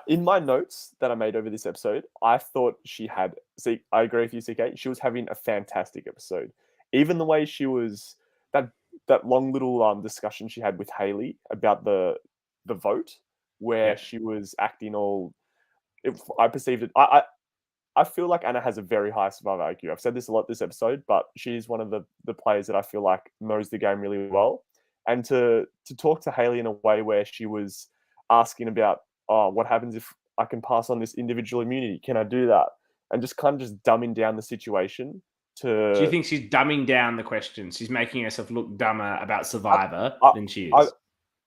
In my notes that I made over this episode, I thought she had. See, I agree with you, CK. She was having a fantastic episode. Even the way she was that long little discussion she had with Haley about the vote, where she was acting all. I perceived it. I feel like Anna has a very high survival IQ. I've said this a lot this episode, but she's one of the players that I feel like knows the game really well. And to talk to Haley in a way where she was asking about, what happens if I can pass on this individual immunity? Can I do that? And just kind of just dumbing down the situation to... Do you think she's dumbing down the questions? She's making herself look dumber about Survivor than she is?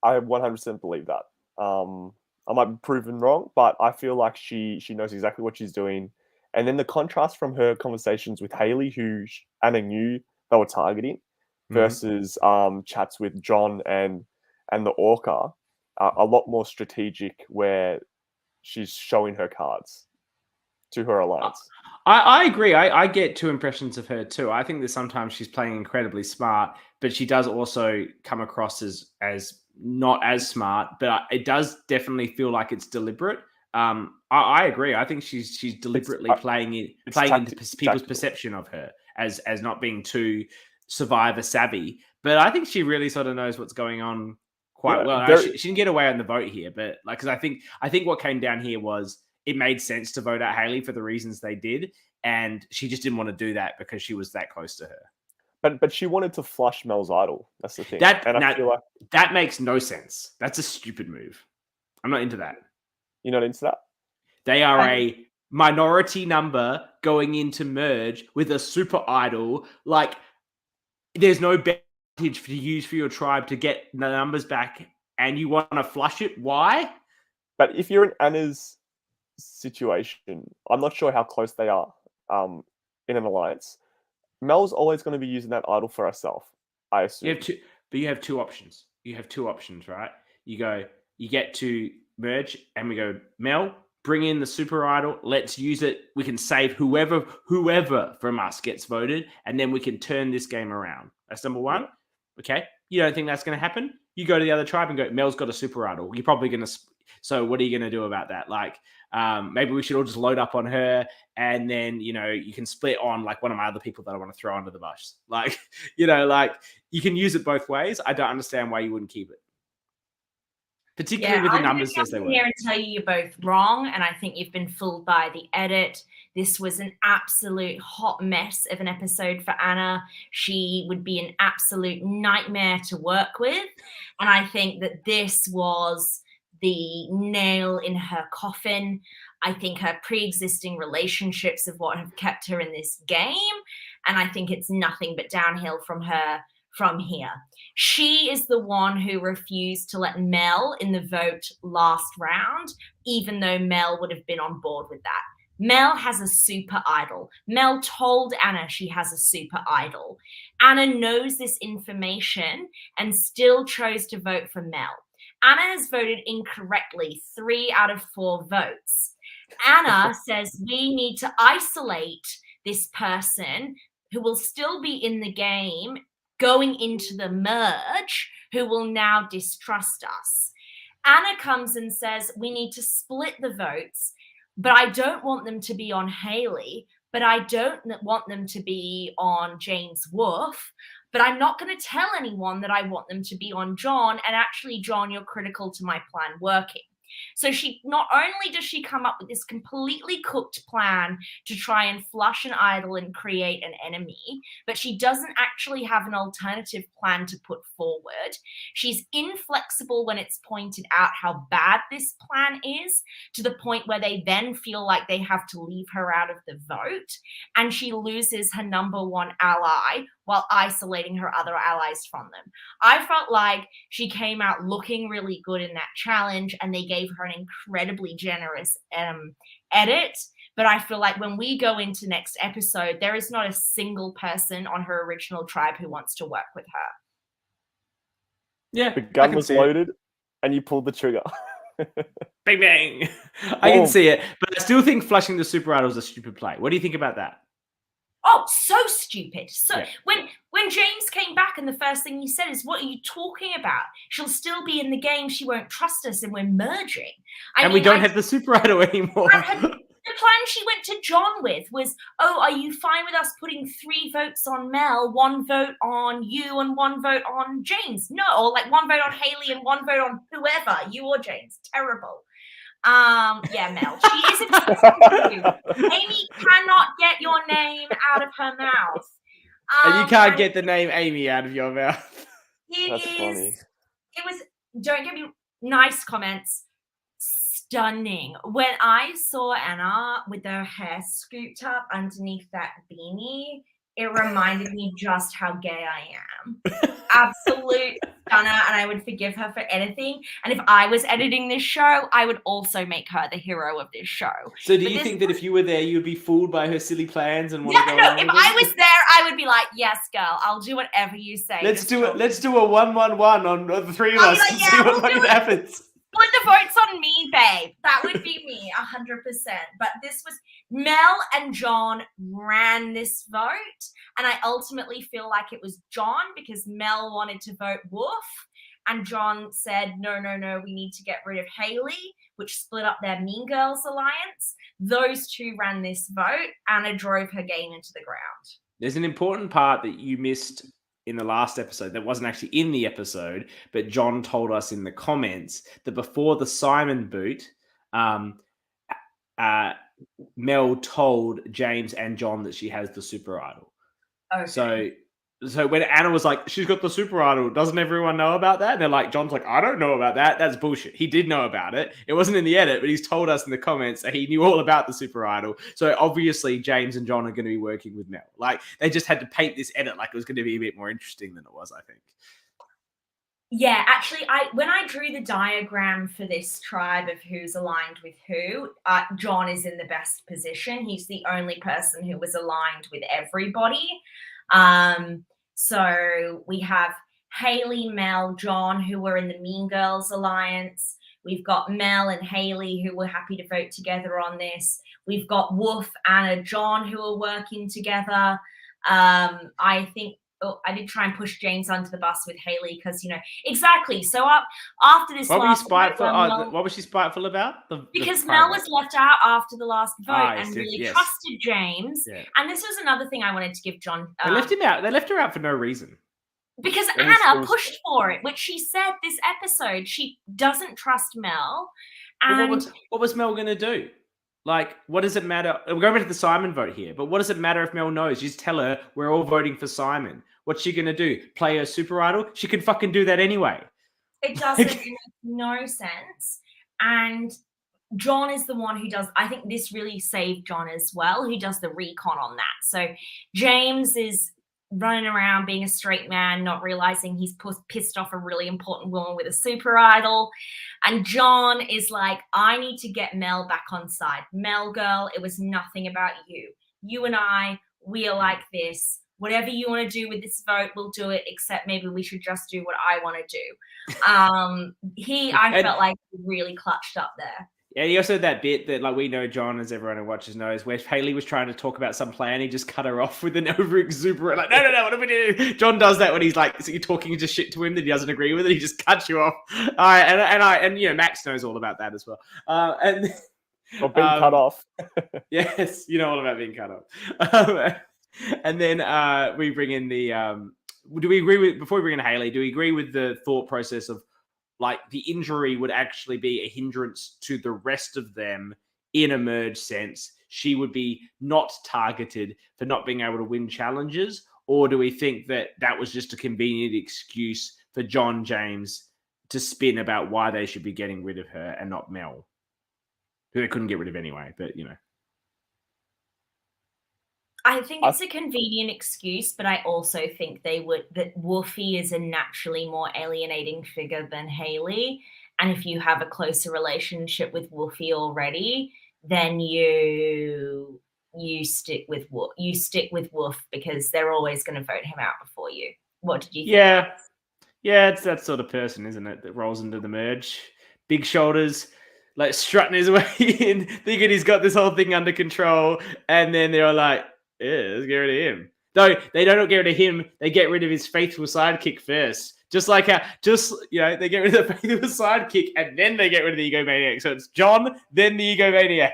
I 100% believe that. I might be proven wrong, but I feel like she knows exactly what she's doing. And then the contrast from her conversations with Haley, who Anna knew they were targeting, versus chats with John and the Orca, a lot more strategic, where she's showing her cards to her alliance. I agree. I get 2 impressions of her too. I think that sometimes she's playing incredibly smart, but she does also come across as not as smart. But it does definitely feel like it's deliberate. I agree. I think she's deliberately playing into people's perception of her as not being too Survivor savvy. But I think she really sort of knows what's going on quite well. She didn't get away on the vote here, but because I think what came down here was it made sense to vote out Haley for the reasons they did, and she just didn't want to do that because she was that close to her. But she wanted to flush Mel's idol. That's the thing. I feel like that makes no sense. That's a stupid move. I'm not into that. You're not into that? they are a minority number going into merge with a super idol. Like, there's no advantage to use for your tribe to get the numbers back, and you want to flush it. Why? But if you're in Anna's situation, I'm not sure how close they are in an alliance. Mel's always going to be using that idol for herself, I assume. You have two options. You have two options, right? You get to merge, and we go, Mel, bring in the super idol. Let's use it. We can save whoever from us gets voted, and then we can turn this game around. That's number one. Yeah. Okay. You don't think that's going to happen? You go to the other tribe and go, Mel's got a super idol. You're probably going to. So what are you going to do about that? Like, maybe we should all just load up on her, and then, you can split on like one of my other people that I want to throw under the bus. Like, like you can use it both ways. I don't understand why you wouldn't keep it. Particularly with the numbers as they were. I'm here and tell you you're both wrong, and I think you've been fooled by the edit. This was an absolute hot mess of an episode for Anna. She would be an absolute nightmare to work with, and I think that this was the nail in her coffin. I think her pre-existing relationships of what have kept her in this game, and I think it's nothing but downhill from her from here. She is the one who refused to let Mel in the vote last round, even though Mel would have been on board with that. Mel has a super idol. Mel told Anna she has a super idol. Anna knows this information and still chose to vote for Mel. Anna has voted incorrectly 3 out of 4 votes. Anna says we need to isolate this person who will still be in the game going into the merge, who will now distrust us. Anna comes and says we need to split the votes, but I don't want them to be on Hayley, but I don't want them to be on James Wolf, but I'm not going to tell anyone that I want them to be on John, and actually, John, you're critical to my plan working. So she, not only does she come up with this completely cooked plan to try and flush an idol and create an enemy, but she doesn't actually have an alternative plan to put forward. She's inflexible when it's pointed out how bad this plan is, to the point where they then feel like they have to leave her out of the vote, and she loses her number one ally while isolating her other allies from them. I felt like she came out looking really good in that challenge, and they gave her an incredibly generous edit. But I feel like when we go into next episode, there is not a single person on her original tribe who wants to work with her. Yeah, The gun was loaded, and you pulled the trigger. Bang, bang. I can see it, but I still think flushing the super idol is a stupid play. What do you think about that? Oh, so stupid. So when James came back and the first thing he said is, what are you talking about? She'll still be in the game. She won't trust us, and we're merging. We don't have the super idol anymore. The plan she went to John with was, oh, are you fine with us putting 3 votes on Mel, 1 vote on you, and 1 vote on James? No, or like 1 vote on Hayley and 1 vote on whoever, you or James. Terrible. Yeah, Mel, she isn't trusting you. Amy cannot get your name out of her mouth. And you can't get the name Amy out of your mouth. That's funny. It was, don't get me, nice comments. Stunning. When I saw Anna with her hair scooped up underneath that beanie, it reminded me just how gay I am. Absolute stunner, and I would forgive her for anything. And if I was editing this show, I would also make her the hero of this show. So do you think that if you were there, you'd be fooled by her silly plans and want to go along with it? If I was there, I would be like, yes, girl, I'll do whatever you say. Let's do it. Let's do a 1-1-1 on the 3 of us and see what fucking happens. Put the votes on me, babe. That would be me, 100%. But this was, Mel and John ran this vote, and I ultimately feel like it was John, because Mel wanted to vote Wolf, and John said, no, we need to get rid of Hayley, which split up their Mean Girls alliance. Those 2 ran this vote. Anna drove her game into the ground. There's an important part that you missed in the last episode that wasn't actually in the episode, but John told us in the comments that before the Simon boot, Mel told James and John that she has the super idol. Okay. So when Anna was like, she's got the super idol, doesn't everyone know about that? And they're like, John's like, I don't know about that. That's bullshit. He did know about it. It wasn't in the edit, but he's told us in the comments that he knew all about the super idol. So obviously James and John are going to be working with Mel. Like, they just had to paint this edit like it was going to be a bit more interesting than it was, I think. Yeah, actually, when I drew the diagram for this tribe of who's aligned with who, John is in the best position. He's the only person who was aligned with everybody. So we have Hayley, Mel, John, who were in the Mean Girls alliance. We've got Mel and Hayley, who were happy to vote together on this. We've got Wolf, Anna, John, who are working together. I think I did try and push James under the bus with Hayley because, exactly. So after this what was she spiteful about? Because Mel was left out after the last vote and really trusted James. Yeah. And this was another thing I wanted to give John. They left him out. They left her out for no reason. Because Anna pushed for it, which she said this episode. She doesn't trust Mel. And what was Mel going to do? Like, what does it matter? We're going back to the Simon vote here, but what does it matter if Mel knows? You just tell her we're all voting for Simon. What's she going to do? Play her super idol? She can fucking do that anyway. It doesn't make no sense. And John is the one who does, I think this really saved John as well, who does the recon on that. So James is running around being a straight man, not realizing he's pissed off a really important woman with a super idol. And John is like, I need to get Mel back on side. Mel, girl, it was nothing about you. You and I, we are like this. Whatever you want to do with this vote, we'll do it, except maybe we should just do what I want to do. I felt like really clutched up there. Yeah, he also had that bit that, like, we know John, as everyone who watches knows, where Haley was trying to talk about some plan, he just cut her off with an over-exuberant, like, no, what do we do? John does that when he's like, so you're talking just shit to him that he doesn't agree with, and he just cuts you off. All right, and you know, Max knows all about that as well. Or being cut off. Yes, you know all about being cut off. And then we bring in the. Do we agree with, before we bring in Haley? Do we agree with the thought process of, like, the injury would actually be a hindrance to the rest of them in a merge sense? She would be not targeted for not being able to win challenges? Or do we think that that was just a convenient excuse for John James to spin about why they should be getting rid of her and not Mel, who they couldn't get rid of anyway, but, you know. I think it's a convenient excuse, but I also think that Wolfie is a naturally more alienating figure than Haley. And if you have a closer relationship with Wolfie already, then you stick with Wolf because they're always going to vote him out before you. What did you think? Yeah, it's that sort of person, isn't it, that rolls into the merge. Big shoulders, like strutting his way in, thinking he's got this whole thing under control, and then they're like, yeah, let's get rid of him. No, they don't get rid of him. They get rid of his faithful sidekick first. Just like they get rid of the faithful sidekick and then they get rid of the egomaniac. So it's John, then the egomaniac.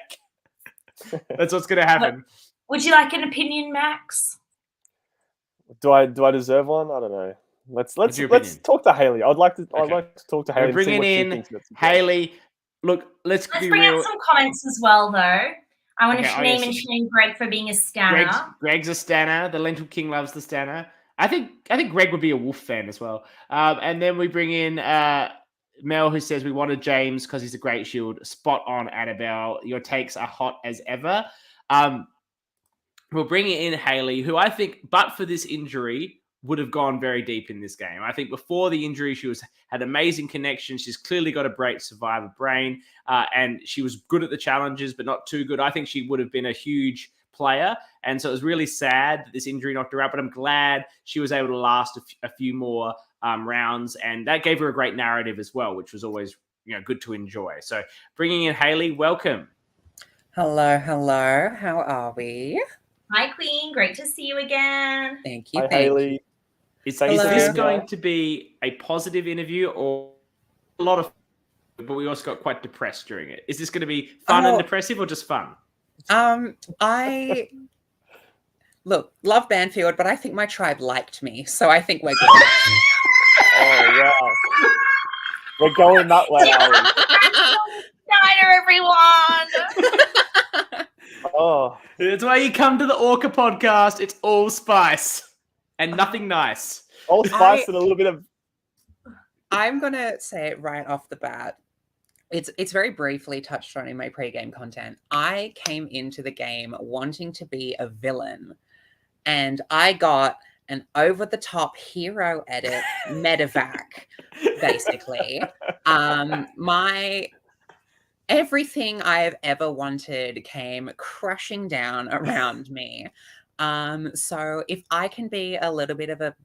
That's what's going to happen. Would you like an opinion, Max? Do I deserve one? I don't know. Let's talk to Haley. I'd like to talk to Haley. We're bringing in Haley. Look, let's be bring real. up some comments as well, though. I want to name and shame Greg for being a stanner. Greg's a stanner. The Lentil King loves the stanner. I think Greg would be a Wolf fan as well. And then we bring in Mel, who says we wanted James because he's a great shield. Spot on, Annabelle. Your takes are hot as ever. We'll bring in Haley, who I think, but for this injury, would have gone very deep in this game. I think before the injury, she had amazing connection. She's clearly got a great survivor brain, and she was good at the challenges, but not too good. I think she would have been a huge player, and so it was really sad that this injury knocked her out, but I'm glad she was able to last a few more rounds, and that gave her a great narrative as well, which was always, you know, good to enjoy. So bringing in Haley, welcome. Hello. How are we? Hi, Queen. Great to see you again. Thank you. Hi, Haley. Is this going to be a positive interview or a lot of, but we also got quite depressed during it? Is this going to be fun and depressive or just fun? I love Banfield, but I think my tribe liked me, so I think we're good. Oh, wow. We're going that way, are we? Diner, everyone. Oh, that's why you come to the Orca podcast. It's all spice and nothing nice. All spice and a little bit of. I'm gonna say it right off the bat. It's very briefly touched on in my pre-game content. I came into the game wanting to be a villain, and I got an over-the-top hero edit medevac, basically. Everything I have ever wanted came crashing down around me. So if I can be a little bit of a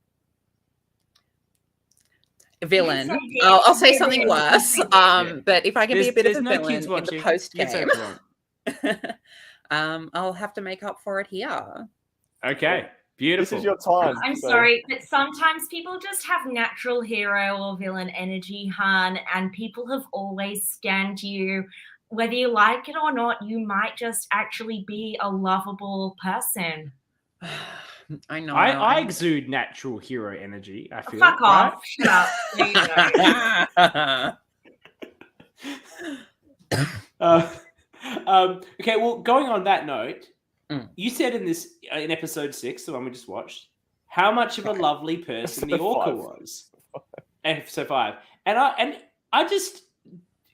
villain, I'll say something worse. But if I can be a bit of a villain in the post game, I'll have to make up for it here. Okay, beautiful. This is your time. I'm sorry, but sometimes people just have natural hero or villain energy, hun, and people have always scanned you. Whether you like it or not, you might just actually be a lovable person. I know. I exude natural hero energy, I feel. Fuck off. Right? Shut up. Okay, well, going on that note, you said in episode 6, the one we just watched, how much of a lovely person the Orca was. Episode 5. And I just,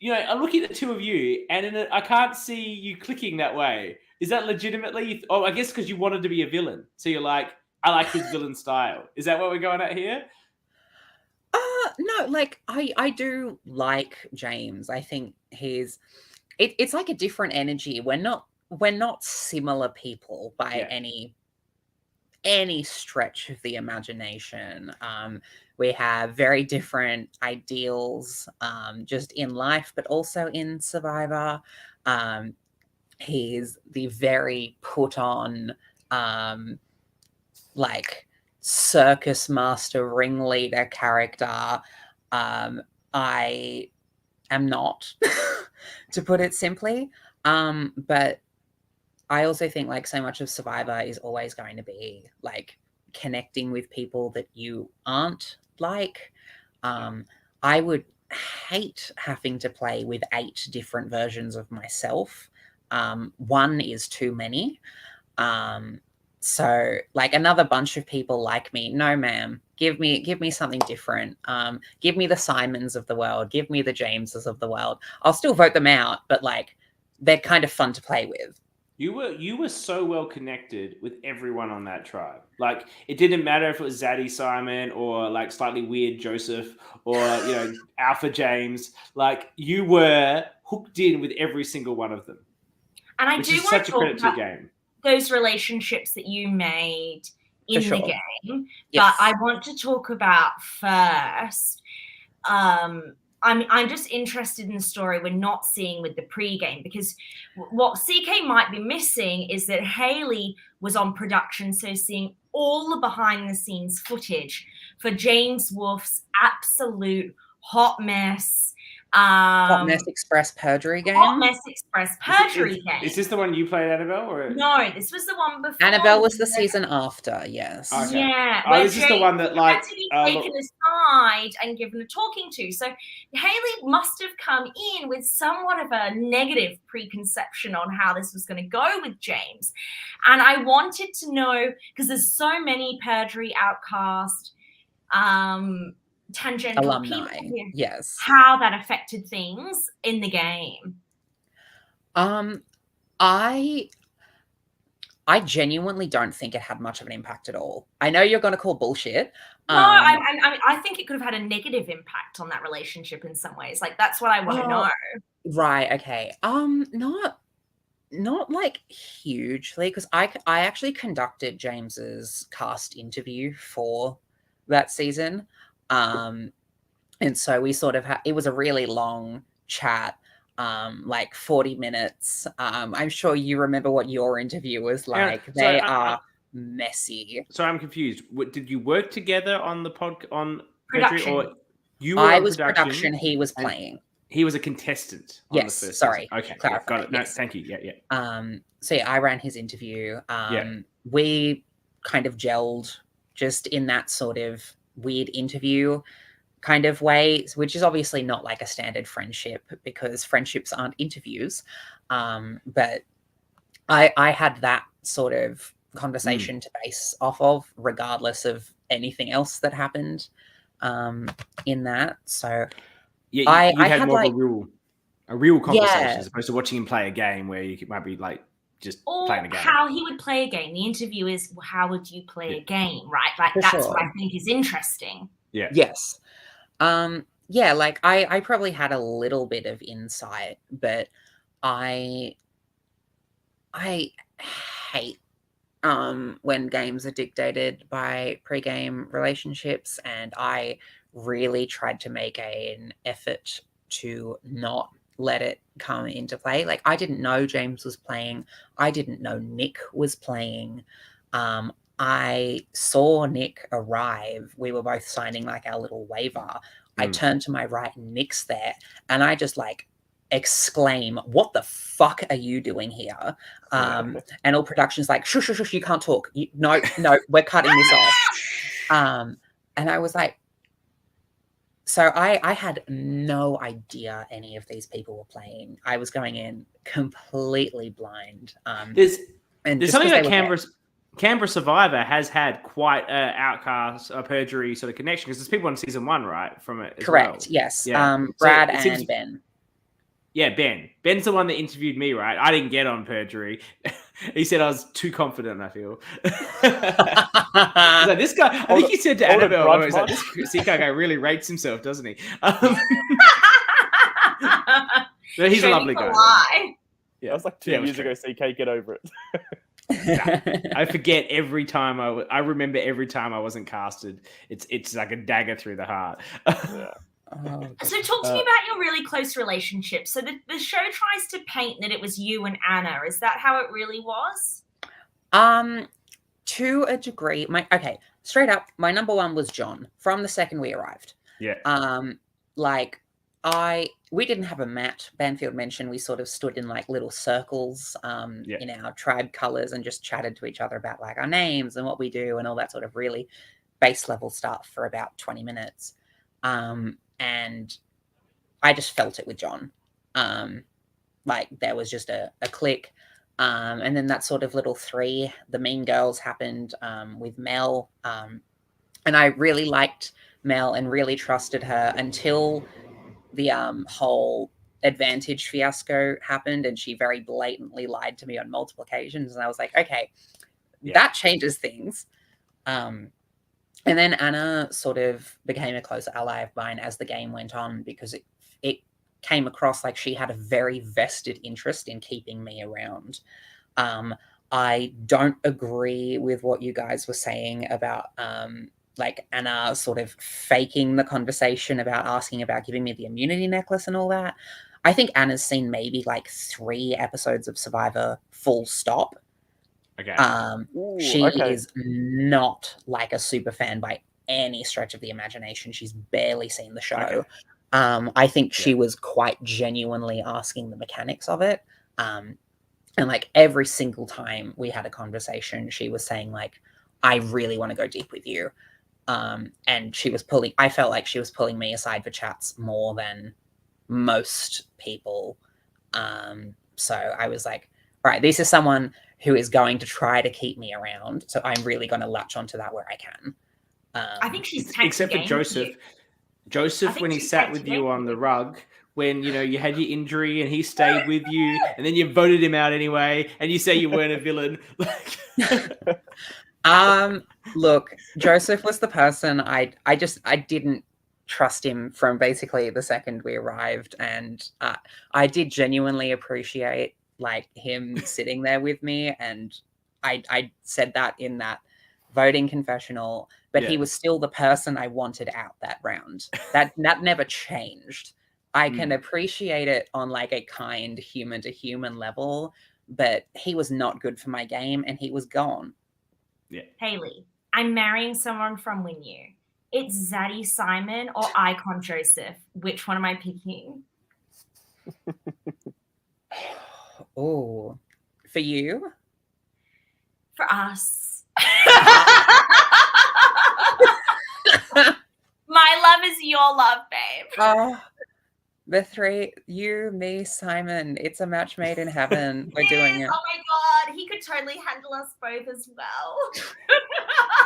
you know, I'm looking at the two of you, and I can't see you clicking that way. Is that legitimately? Oh, I guess because you wanted to be a villain. So you're like, I like his villain style. Is that what we're going at here? No, like I do like James. I think it's like a different energy. We're not similar people by any stretch of the imagination. We have very different ideals, just in life, but also in Survivor. He's the very put on, like circus master ringleader character. I am not, to put it simply. But I also think like so much of Survivor is always going to be like connecting with people that you aren't like. I would hate having to play with 8 different versions of myself. One is too many. So like another bunch of people like me, no ma'am, give me something different. Give me the Simons of the world, give me the Jameses of the world. I'll still vote them out, but like they're kind of fun to play with. You were so well connected with everyone on that tribe. Like it didn't matter if it was Zaddy Simon or like slightly weird Joseph or Alpha James. Like you were hooked in with every single one of them. And I which do is want such to a talk credit to about the game. those relationships that you made in sure. the game. Yes. But I want to talk about first. I'm just interested in the story we're not seeing with the pre-game, because what CK might be missing is that Hayley was on production, so seeing all the behind-the-scenes footage for James Wolfe's absolute hot mess. Hot Mess Express perjury game. Hot Mess Express perjury game. Is this the one you played, Annabelle? Or? No, this was the one before. Annabelle was the season after, yes. Okay. Yeah. Oh, this is the one that like had to be taken aside and given a talking to. So Hayley must have come in with somewhat of a negative preconception on how this was going to go with James. And I wanted to know, because there's so many perjury outcast tangential alumni, people here, yes, how that affected things in the game. I genuinely don't think it had much of an impact at all. I know you're going to call bullshit. No, I think it could have had a negative impact on that relationship in some ways. Like that's what I want to know. Right. Okay. Not like hugely, because I actually conducted James's cast interview for that season. And so we sort of it was a really long chat, like 40 minutes. I'm sure you remember what your interview was like. Yeah, they are messy. So I'm confused. Did you work together on the on production? Or you were I was production, he was playing. He was a contestant on yes, the first sorry. season. Okay, clarify. Got it. No, yes. thank you. Yeah. So yeah, I ran his interview. We kind of gelled just in that sort of weird interview kind of way, which is obviously not like a standard friendship, because friendships aren't interviews. But I had that sort of conversation to base off of, regardless of anything else that happened in that. So yeah, you had more like, of a real conversation as opposed to watching him play a game where you might be like just playing a game. How he would play a game. The interview is, how would you play a game, right? Like that's what I think is interesting. Yeah. Yes. Yeah, like I probably had a little bit of insight, but I hate when games are dictated by pre-game relationships, and I really tried to make an effort to not let it come into play. Like I didn't know James was playing. I didn't know Nick was playing. I saw Nick arrive. We were both signing like our little waiver. I turned to my right and Nick's there, and I just like exclaim, "What the fuck are you doing here?" And all production's like, "Shush, shush, shush, you can't talk. No, we're cutting this off." And I was like, so I had no idea any of these people were playing. I was going in completely blind. There's something about Canberra Survivor has had quite an outcast, a perjury sort of connection, because there's people on season 1, right? From it, correct? Well. Yes. Yeah. Brad and Ben. Yeah, Ben. Ben's the one that interviewed me, right? I didn't get on perjury. He said I was too confident, I feel. Like, this guy, I think he said to Annabelle, he's like, this CK guy really rates himself, doesn't he? But he's a lovely guy. Yeah, that was like 2 years ago, CK, get over it. I forget every time I remember every time I wasn't casted. It's like a dagger through the heart. Yeah. So talk to me about your really close relationship. So the show tries to paint that it was you and Anna. Is that how it really was? To a degree. Straight up, my number one was John from the second we arrived. Yeah. We didn't have a mat. Banfield mentioned we sort of stood in like little circles in our tribe colors and just chatted to each other about like our names and what we do and all that sort of really base level stuff for about 20 minutes. And I just felt it with John. Like there was just a click. And then that sort of little three, the Mean Girls happened with Mel. And I really liked Mel and really trusted her until the whole advantage fiasco happened, and she very blatantly lied to me on multiple occasions. And I was like, okay, that changes things. And then Anna sort of became a close ally of mine as the game went on, because it came across like she had a very vested interest in keeping me around. I don't agree with what you guys were saying about like Anna sort of faking the conversation about asking about giving me the immunity necklace and all that. I think Anna's seen maybe like 3 episodes of Survivor full stop. Okay. She is not like a super fan by any stretch of the imagination. She's barely seen the show. Okay. I think she was quite genuinely asking the mechanics of it. And like every single time we had a conversation, she was saying like, I really want to go deep with you. And I felt like she was pulling me aside for chats more than most people. So I was like, all right, this is someone who is going to try to keep me around. So I'm really going to latch onto that where I can. I think she's except for Joseph. Joseph, when he sat with you on the rug, when you had your injury and he stayed with you, and then you voted him out anyway, and you say you weren't a villain. Look, Joseph was the person I didn't trust him from basically the second we arrived, and I did genuinely appreciate like him sitting there with me, and I said that in that voting confessional, but he was still the person I wanted out that round. That never changed. I can appreciate it on like a kind human to human level, but he was not good for my game, and he was gone. Yeah. Haley, I'm marrying someone from Winu. It's Zaddy Simon or Icon Joseph. Which one am I picking? Oh, for you? For us. My love is your love, babe. Oh, the three, you, me, Simon. It's a match made in heaven. We're doing it. Oh my god, he could totally handle us both as well.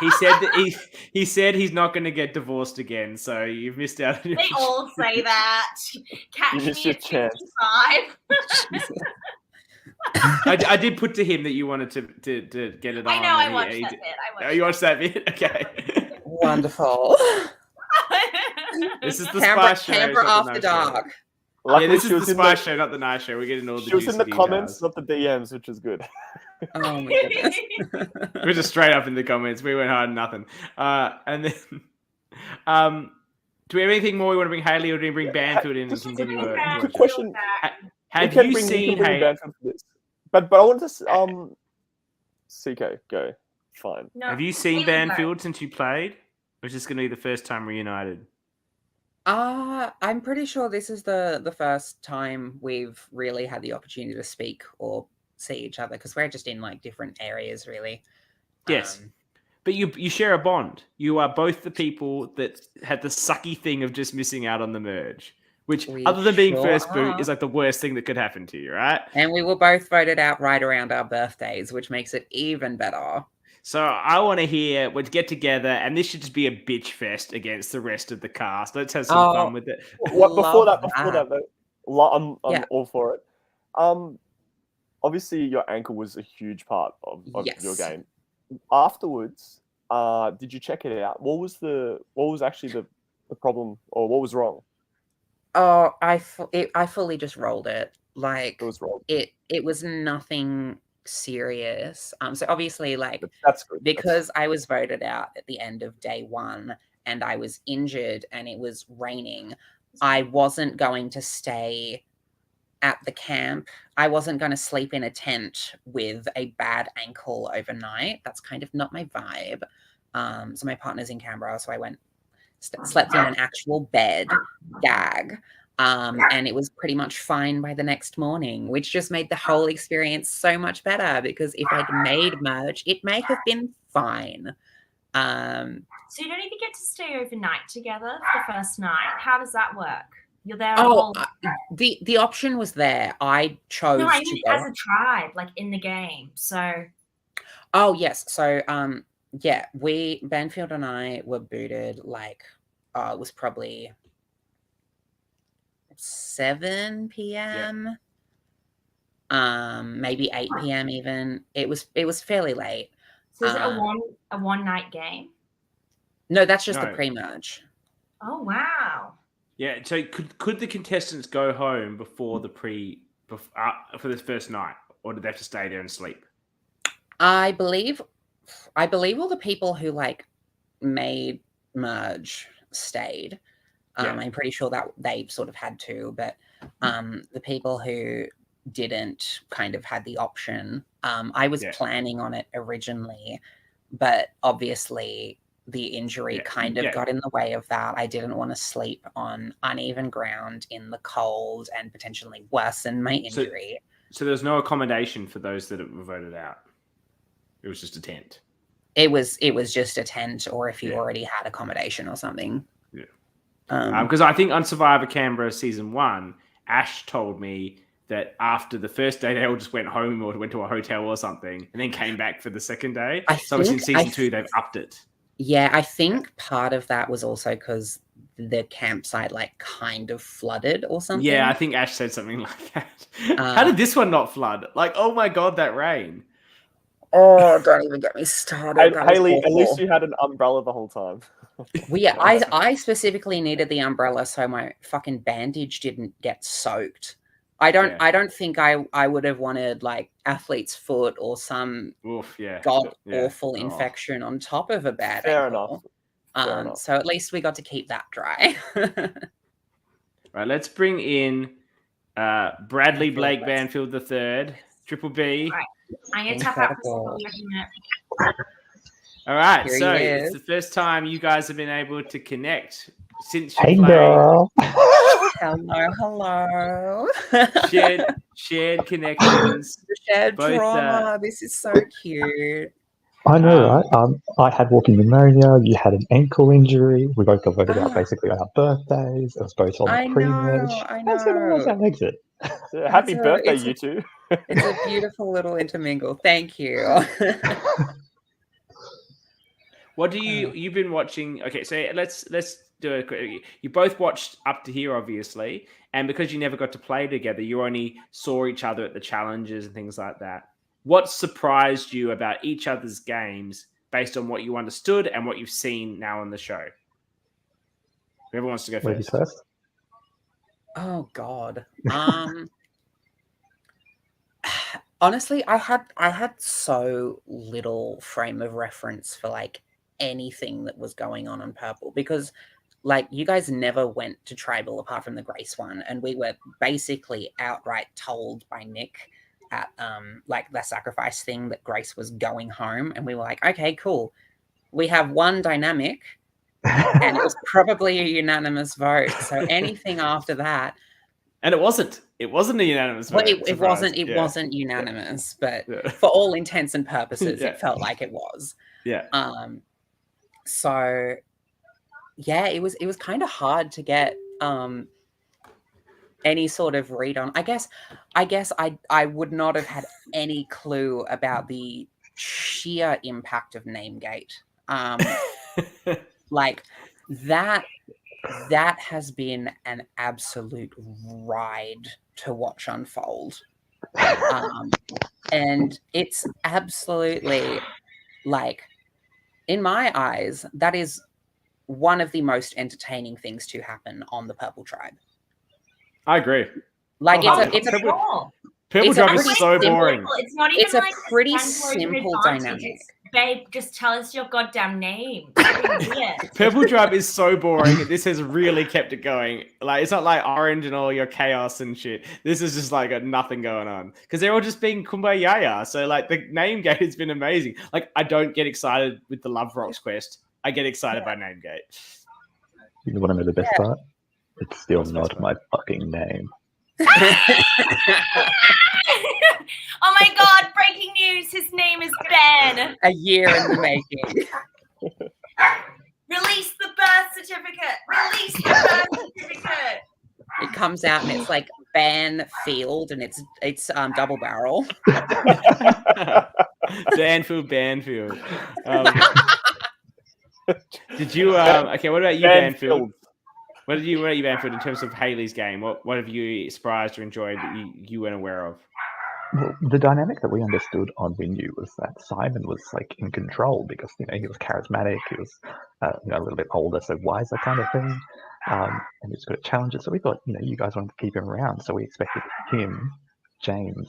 He said that he said he's not going to get divorced again, so you've missed out. They all say that. Catch me at 55. I did put to him that you wanted to get it on. I know, I watched that bit. You watched that bit? Okay. Wonderful. This is the Spy Show. Canberra After Dark. Yeah, this is the Spy Show, not the Night Show. We're getting all the She was in the comments, not the DMs, which is good. Oh my goodness. We're just straight up in the comments. We went hard nothing. And then, do we have anything more we want to bring Haley, or do we bring Banfield in and continue? Good question. Have you seen Haley? But I want to CK, go. Fine. No, have you seen Banfield since you played? Or is this going to be the first time reunited? I'm pretty sure this is the first time we've really had the opportunity to speak or see each other, because we're just in like different areas, really. Yes. But you share a bond. You are both the people that had the sucky thing of just missing out on the merge, which, other than being first boot, is like the worst thing that could happen to you, right? And we were both voted out right around our birthdays, which makes it even better. So I want to hear, we'll get together, and this should just be a bitch fest against the rest of the cast. Let's have some fun with it. Before that, though, I'm all for it. obviously your ankle was a huge part of your Yes. game. Afterwards, did you check it out? What was actually the problem, or what was wrong? Oh, I fully just rolled it. Like It was wrong. it was nothing serious. So obviously, like, That's good. because I was voted out at the end of day 1 and I was injured and it was raining, I wasn't going to stay at the camp. I wasn't going to sleep in a tent with a bad ankle overnight. That's kind of not my vibe. So my partner's in Canberra, so I went slept in an actual bed, gag. And it was pretty much fine by the next morning, which just made the whole experience so much better, because if I'd made merge, it may have been fine. So you don't even get to stay overnight together for the first night. How does that work? You're there. The option was there. I chose no, I mean, to go as a tribe, like in the game. So. Oh yes. So yeah, Banfield and I were booted like it was probably 7 p.m. Maybe 8 p.m. even. It was fairly late. So is it a one night game? No, that's just the pre-merge. Oh wow. Yeah, so could the contestants go home before the for this first night, or did they have to stay there and sleep? I believe all the people who like made merge stayed. I'm pretty sure that they sort of had to, but the people who didn't kind of had the option. I was planning on it originally, but obviously the injury kind of got in the way of that. I didn't want to sleep on uneven ground in the cold and potentially worsen my injury. So there's no accommodation for those that were voted out. It was just a tent. It was just a tent, or if you already had accommodation or something. Yeah. Because I think on Survivor Canberra season 1, Ash told me that after the first day they all just went home or went to a hotel or something, and then came back for the second day. So in season 2 they've upped it. Yeah, I think part of that was also because the campsite like kind of flooded or something. Yeah, I think Ash said something like that. How did this one not flood? Like, oh my god, that rain. Oh, don't even get me started. Haley, at least you had an umbrella the whole time. Well, yeah, I specifically needed the umbrella so my fucking bandage didn't get soaked. I don't think I would have wanted like athlete's foot or some awful infection on top of a bad ankle. Fair enough. So at least we got to keep that dry. Right, let's bring in Bradley Blake Banfield III, Triple B. Right. I'm going to tap out for All right, so it's the first time you guys have been able to connect since you played. Girl. Hello. Shared connections. Shared drama. This is so cute. I know, right? I had walking pneumonia. You had an ankle injury. We both got voted out basically on our birthdays. It was both on the pre-merge. I know. That's going to was our exit. Happy birthday, you two. It's a beautiful little intermingle. Thank you. What do you've been watching? Okay, so let's do a quick. You both watched up to here, obviously, and because you never got to play together, you only saw each other at the challenges and things like that. What surprised you about each other's games based on what you understood and what you've seen now on the show? Whoever wants to go first. Oh God. Honestly, I had so little frame of reference for like anything that was going on Purple, because like you guys never went to tribal apart from the Grace one, and we were basically outright told by Nick at like the sacrifice thing that Grace was going home, and we were like, okay, cool, we have one dynamic and it was probably a unanimous vote, so anything after that. And it wasn't a unanimous vote. Well, it wasn't unanimous, but for all intents and purposes, it felt like it was. Yeah. So yeah, it was kind of hard to get any sort of read on. I guess I would not have had any clue about the sheer impact of Namegate. Like that has been an absolute ride to watch unfold. And it's absolutely, like, in my eyes, that is one of the most entertaining things to happen on the Purple Tribe. I agree. Like, Oh, it's a Purple it's a Tribe is pretty so simple- boring. It's not even It's a like pretty standalone simple advantage. dynamic. It's, babe, just tell us your goddamn name. Yeah. Purple Tribe is so boring. This has really kept it going. Like, it's not like Orange and all your chaos and shit. This is just like nothing going on because they're all just being kumbaya. So like the name gate has been amazing. Like, I don't get excited with the Love Rocks quest. I get excited by name gate. You want to know the best part? It's still not my fucking name. Oh my god, breaking news. His name is Ben. A year in the making. Release the birth certificate. Release the birth certificate. It comes out and it's like Banfield, and it's double barrel. Banfield. Did you okay, what about you, Banfield? What about you, Banfield, in terms of Haley's game? What have you surprised or enjoyed that you weren't aware of? Well, the dynamic that we understood on Venue was that Simon was like in control because he was charismatic, he was a little bit older, so wiser kind of thing, and he was good at challenges. So we thought you guys wanted to keep him around, so we expected him, James,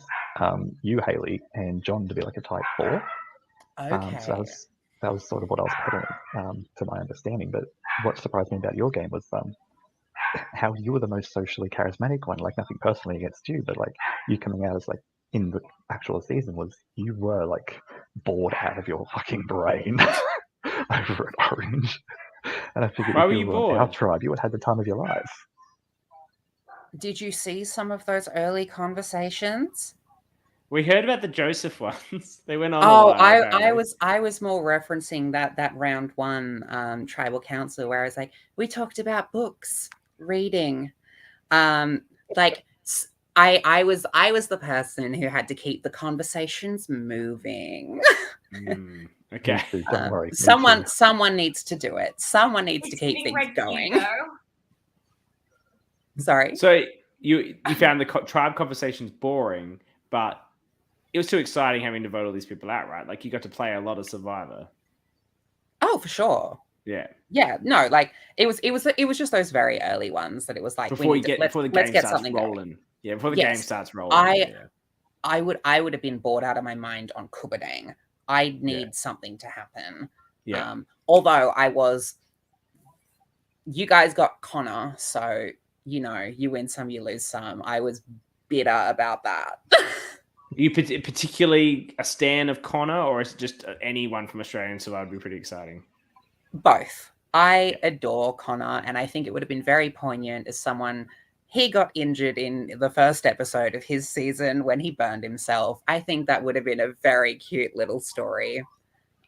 you, Haley, and John to be like a type 4. Okay. So that was sort of what I was peddling, to my understanding. But what surprised me about your game was how you were the most socially charismatic one. Like, nothing personally against you, but like you coming out as like in the actual season was you were like bored out of your fucking brain over at Orange. And I figured Why if were you you were bored? on our tribe, you would have had the time of your life. Did you see some of those early conversations? We heard about the Joseph ones. They went on. Oh, a while, I was more referencing that round 1 tribal council where I was like, we talked about books, reading, like. I was the person who had to keep the conversations moving. Okay. Don't worry. Someone needs to do it. Someone needs to keep things going. Sorry. So you found the tribe conversations boring, but it was too exciting having to vote all these people out, right? Like, you got to play a lot of Survivor. Oh, for sure. Yeah. Yeah. No, like it was just those very early ones that it was like Before the game starts something rolling. Going. Yeah, before the game starts rolling. I would have been bored out of my mind on Kubadang. I need something to happen. Yeah. Although you guys got Connor, so you win some, you lose some. I was bitter about that. You particularly a stan of Connor, or is it just anyone from Australian Survivor would be pretty exciting? Both. I adore Connor, and I think it would have been very poignant as someone. He got injured in the first episode of his season when he burned himself. I think that would have been a very cute little story.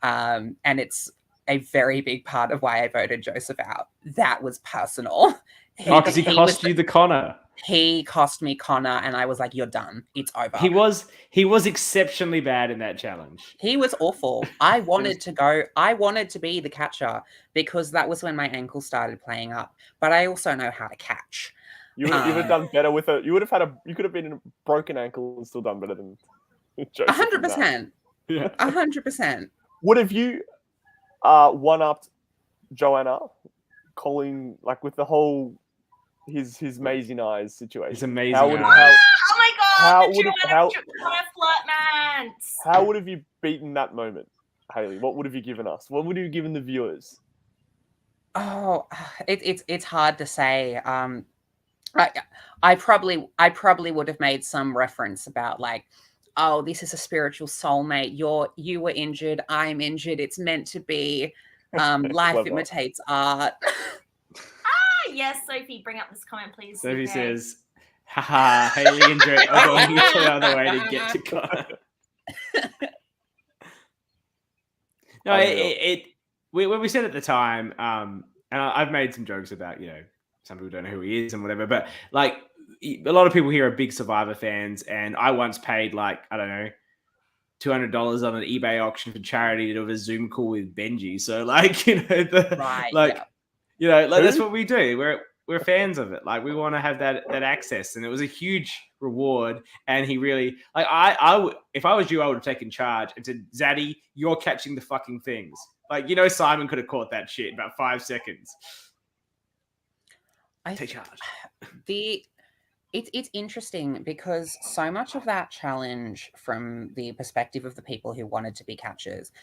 And it's a very big part of why I voted Joseph out. That was personal. Because he cost you the Connor. He cost me Connor, and I was like, you're done. It's over. He was exceptionally bad in that challenge. He was awful. I wanted to be the catcher because that was when my ankle started playing up. But I also know how to catch. You would have done better with it. You could have been a broken ankle and still done better than Joseph. 100%. Yeah. 100%. Would have you one-upped Joanna, calling like with the whole his amazing eyes situation? His amazing Oh my god! How How would have you beaten that moment, Haley? What would have you given us? What would you have given the viewers? Oh, it's hard to say. I probably would have made some reference about like, oh, this is a spiritual soulmate. You were injured. I'm injured. It's meant to be. Life imitates art. Yes, Sophie, bring up this comment, please. Sophie says, haha, Haley and Joe are going each other way to get to Connor. No, when we said at the time, and I've made some jokes about, some people don't know who he is and whatever, but like a lot of people here are big Survivor fans, and I once paid like, I don't know, $200 on an eBay auction for charity to do a Zoom call with Benji. So like, that's what we do. we're fans of it. Like we want to have that access, and it was a huge reward. And he really like if I was you, I would have taken charge and said, Zaddy, you're catching the fucking things. Like Simon could have caught that shit in about 5 seconds. Take charge. It's interesting because so much of that challenge from the perspective of the people who wanted to be catchers,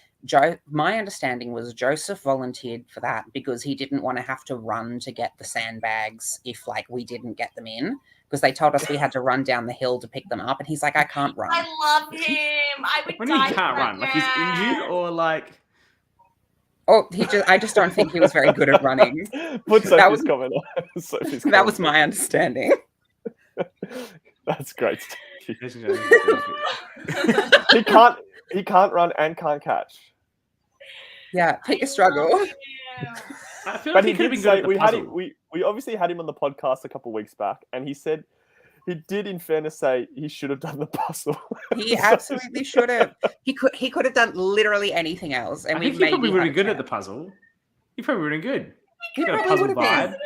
my understanding was Joseph volunteered for that because he didn't want to have to run to get the sandbags if like we didn't get them in, because they told us we had to run down the hill to pick them up, and he's like, I can't run. I love him. I would When he die can't for run, that like he's guy. injured or like. Oh, I just don't think he was very good at running. Put That Sophie's was- comment on. Sophie's That was comment. my understanding. That's great. He He can't run and can't catch. Yeah, pick a struggle. Yeah. I feel But like he he could have did been good say at the we had puzzle. him. We obviously had him on the podcast a couple of weeks back, and he said he did, in fairness, say he should have done the puzzle. He absolutely should have. He could have done literally anything else, and I we think he probably maybe would had have been a good at the chance. puzzle. He probably would have been good. He got a probably puzzle would have vibe. been.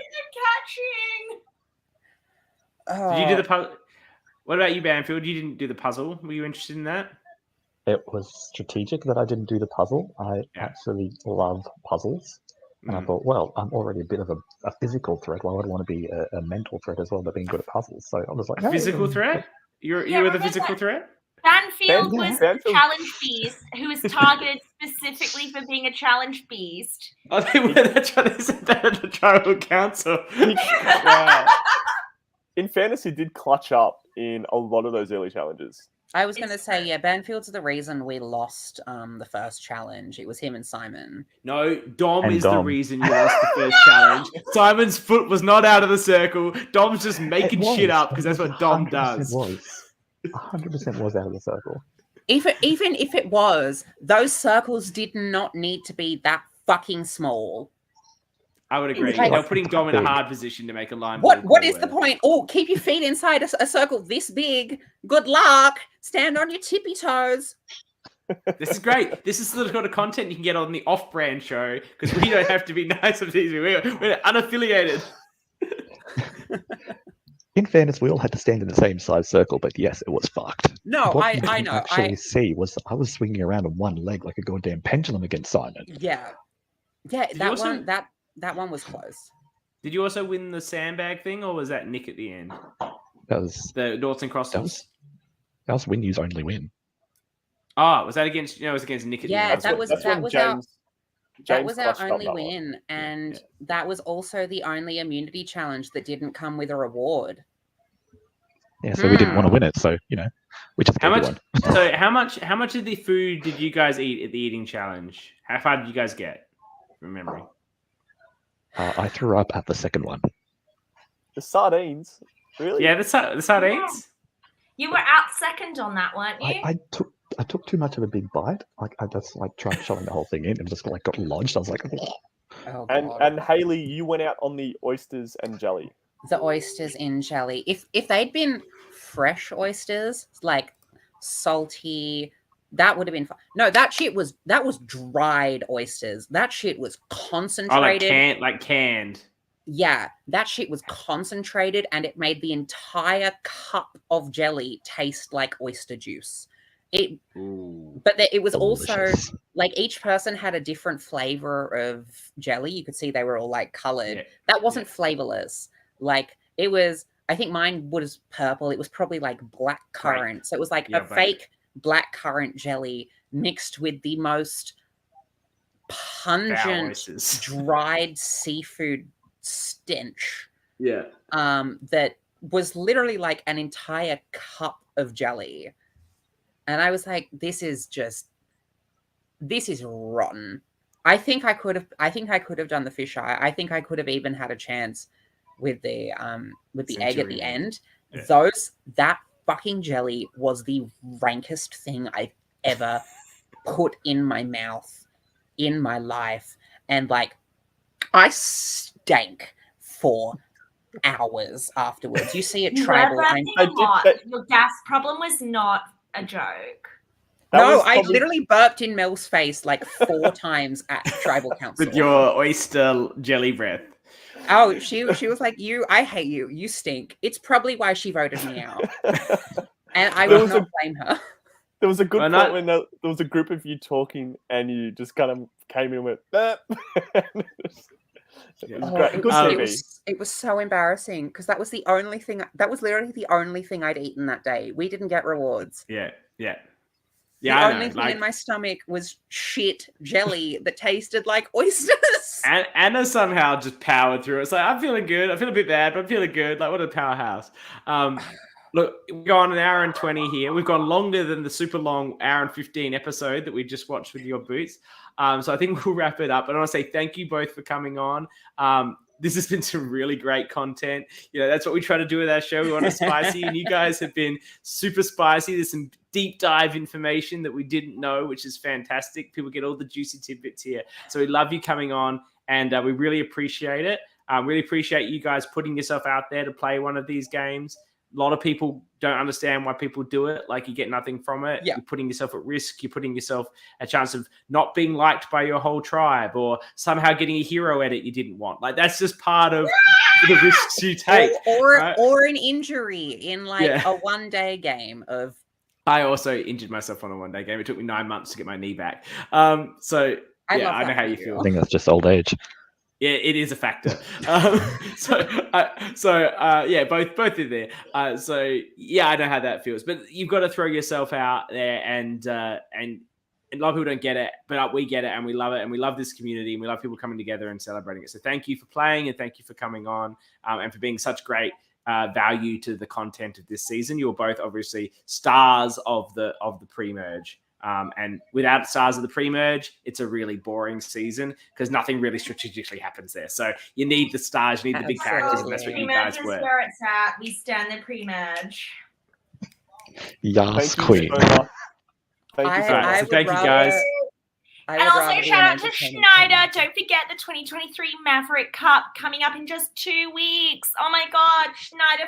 Catching. Did you do the puzzle? What about you, Banfield? You didn't do the puzzle. Were you interested in that? It was strategic that I didn't do the puzzle. I Yeah. actually love puzzles. And I Mm. thought, well, I'm already a bit of a physical threat. Why would I want to be a mental threat as well, but being good at puzzles? So I was like, A physical threat? You were the remember physical that? threat? Banfield Ben- was Banfield- challenge beast, who was targeted specifically for being a challenge beast. Oh, they were. That's why they said that at the tribal council. Yeah. In fairness, he did clutch up in a lot of those early challenges. I was going to It's say, fair. yeah, Banfield's the reason we lost the first challenge. It was him and Simon. No, Dom And is the Dom. reason you lost the first challenge. Simon's foot was not out of the circle. Dom's just making shit up because that's what Dom 100% does. Was 100% was out of the circle. Even if it was, those circles did not need to be that fucking small. I would agree. Like- They were putting Dom in a hard position to make a line. What ball is the work. point? Oh, keep your feet inside a circle this big. Good luck. Stand on your tippy toes. This is great. This is the kind of content you can get on the off-brand show because we don't have to be nice with these. We're unaffiliated. In fairness, we all had to stand in the same size circle, but yes, it was fucked. No, What I you didn't know. actually see was I was swinging around on one leg like a goddamn pendulum against Simon. Yeah. you That also- one that one was close. Did you also win the sandbag thing, or was that Nick at the end? That was The noughts and crosses. that was win use only win. Oh, was that against? No, it was against Nick at the Yeah, end. that was our clutched up only that one. win, and that was also the only immunity challenge that didn't come with a reward. Yeah, so we didn't want to win it, so we just How gave much? you one. So how much of the food did you guys eat at the eating challenge? How far did you guys get from memory? I threw up at the second one. The sardines, really? Yeah, the sardines. You were out second on that, weren't you? I took too much of a big bite. Like I just tried shoving the whole thing in and just got lodged. I was like, Oh, And God. and Haley, you went out on the oysters and jelly. The oysters in jelly. If they'd been fresh oysters, like salty, that would have been fun. No, that was dried oysters. That shit was Oh, concentrated. like canned. Yeah, that shit was concentrated, and it made the entire cup of jelly taste like oyster juice. Ooh. But it was also delicious. like each person had a different flavor of jelly. You could see they were all like colored. Yeah. That wasn't flavorless. Like it was, I think mine was purple. It was probably like black currant. So it was like Yeah, a but- fake black currant jelly mixed with the most pungent oysters. dried seafood stench. Yeah. That was literally like an entire cup of jelly. And I was like, this is rotten. I think I could have done the fisheye. I think I could have even had a chance with the egg at the Centurion. end. Yeah. That fucking jelly was the rankest thing I've ever put in my mouth in my life. And like I stank for hours afterwards. You see it You tribal. were I burping I a did lot. that- Your gas problem was not a joke. That No, was I probably- literally burped in Mel's face like 4 times at tribal council. With your oyster jelly breath. Oh, she was like, I hate you. You stink. It's probably why she voted me out. And I There will was not blame her. There was a good Well, point not- when there was a group of you talking and you just kind of came in with that. It was great. Good TV. It was so embarrassing because that was literally the only thing I'd eaten that day. We didn't get rewards. Yeah. The I only know. thing in my stomach was shit jelly that tasted like oysters. Anna somehow just powered through. It's like, I'm feeling good. I feel a bit bad, but I'm feeling good. Like, what a powerhouse. Look, we've gone an hour and 20 here. We've gone longer than the super long hour and 15 episode that we just watched with your boots. So I think we'll wrap it up. But I want to say thank you both for coming on. This has been some really great content. You know, that's what we try to do with our show. We want it spicy, and you guys have been super spicy. There's some deep dive information that we didn't know, which is fantastic. People get all the juicy tidbits here. So we love you coming on, and we really appreciate it. Really appreciate you guys putting yourself out there to play one of these games. A lot of people don't understand why people do it. Like, you get nothing from it. Yeah. You're putting yourself at risk. You're putting yourself a chance of not being liked by your whole tribe, or somehow getting a hero edit you didn't want. Like, that's just part of the risks you take. Or an injury in a one-day game of. I also injured myself on a one-day game. It took me 9 months to get my knee back. So I know how you feel. I think that's just old age. Yeah, it is a factor. Both are there. I know how that feels. But you've got to throw yourself out there, and a lot of people don't get it, but we get it, and we love it, and we love this community, and we love people coming together and celebrating it. So thank you for playing, and thank you for coming on, and for being such great value to the content of this season. You're both obviously stars of the pre-merge. And without stars of the pre-merge, it's a really boring season because nothing really strategically happens there. So you need the stars, you need the big characters, and that's what you guys were. Pre-merge is where it's at. We stand the pre-merge. Yes, queen. Thank you so much. So thank you, guys. And also shout out to Schneider. Don't forget the 2023 Maverick Cup coming up in just 2 weeks. Oh my God, Schneider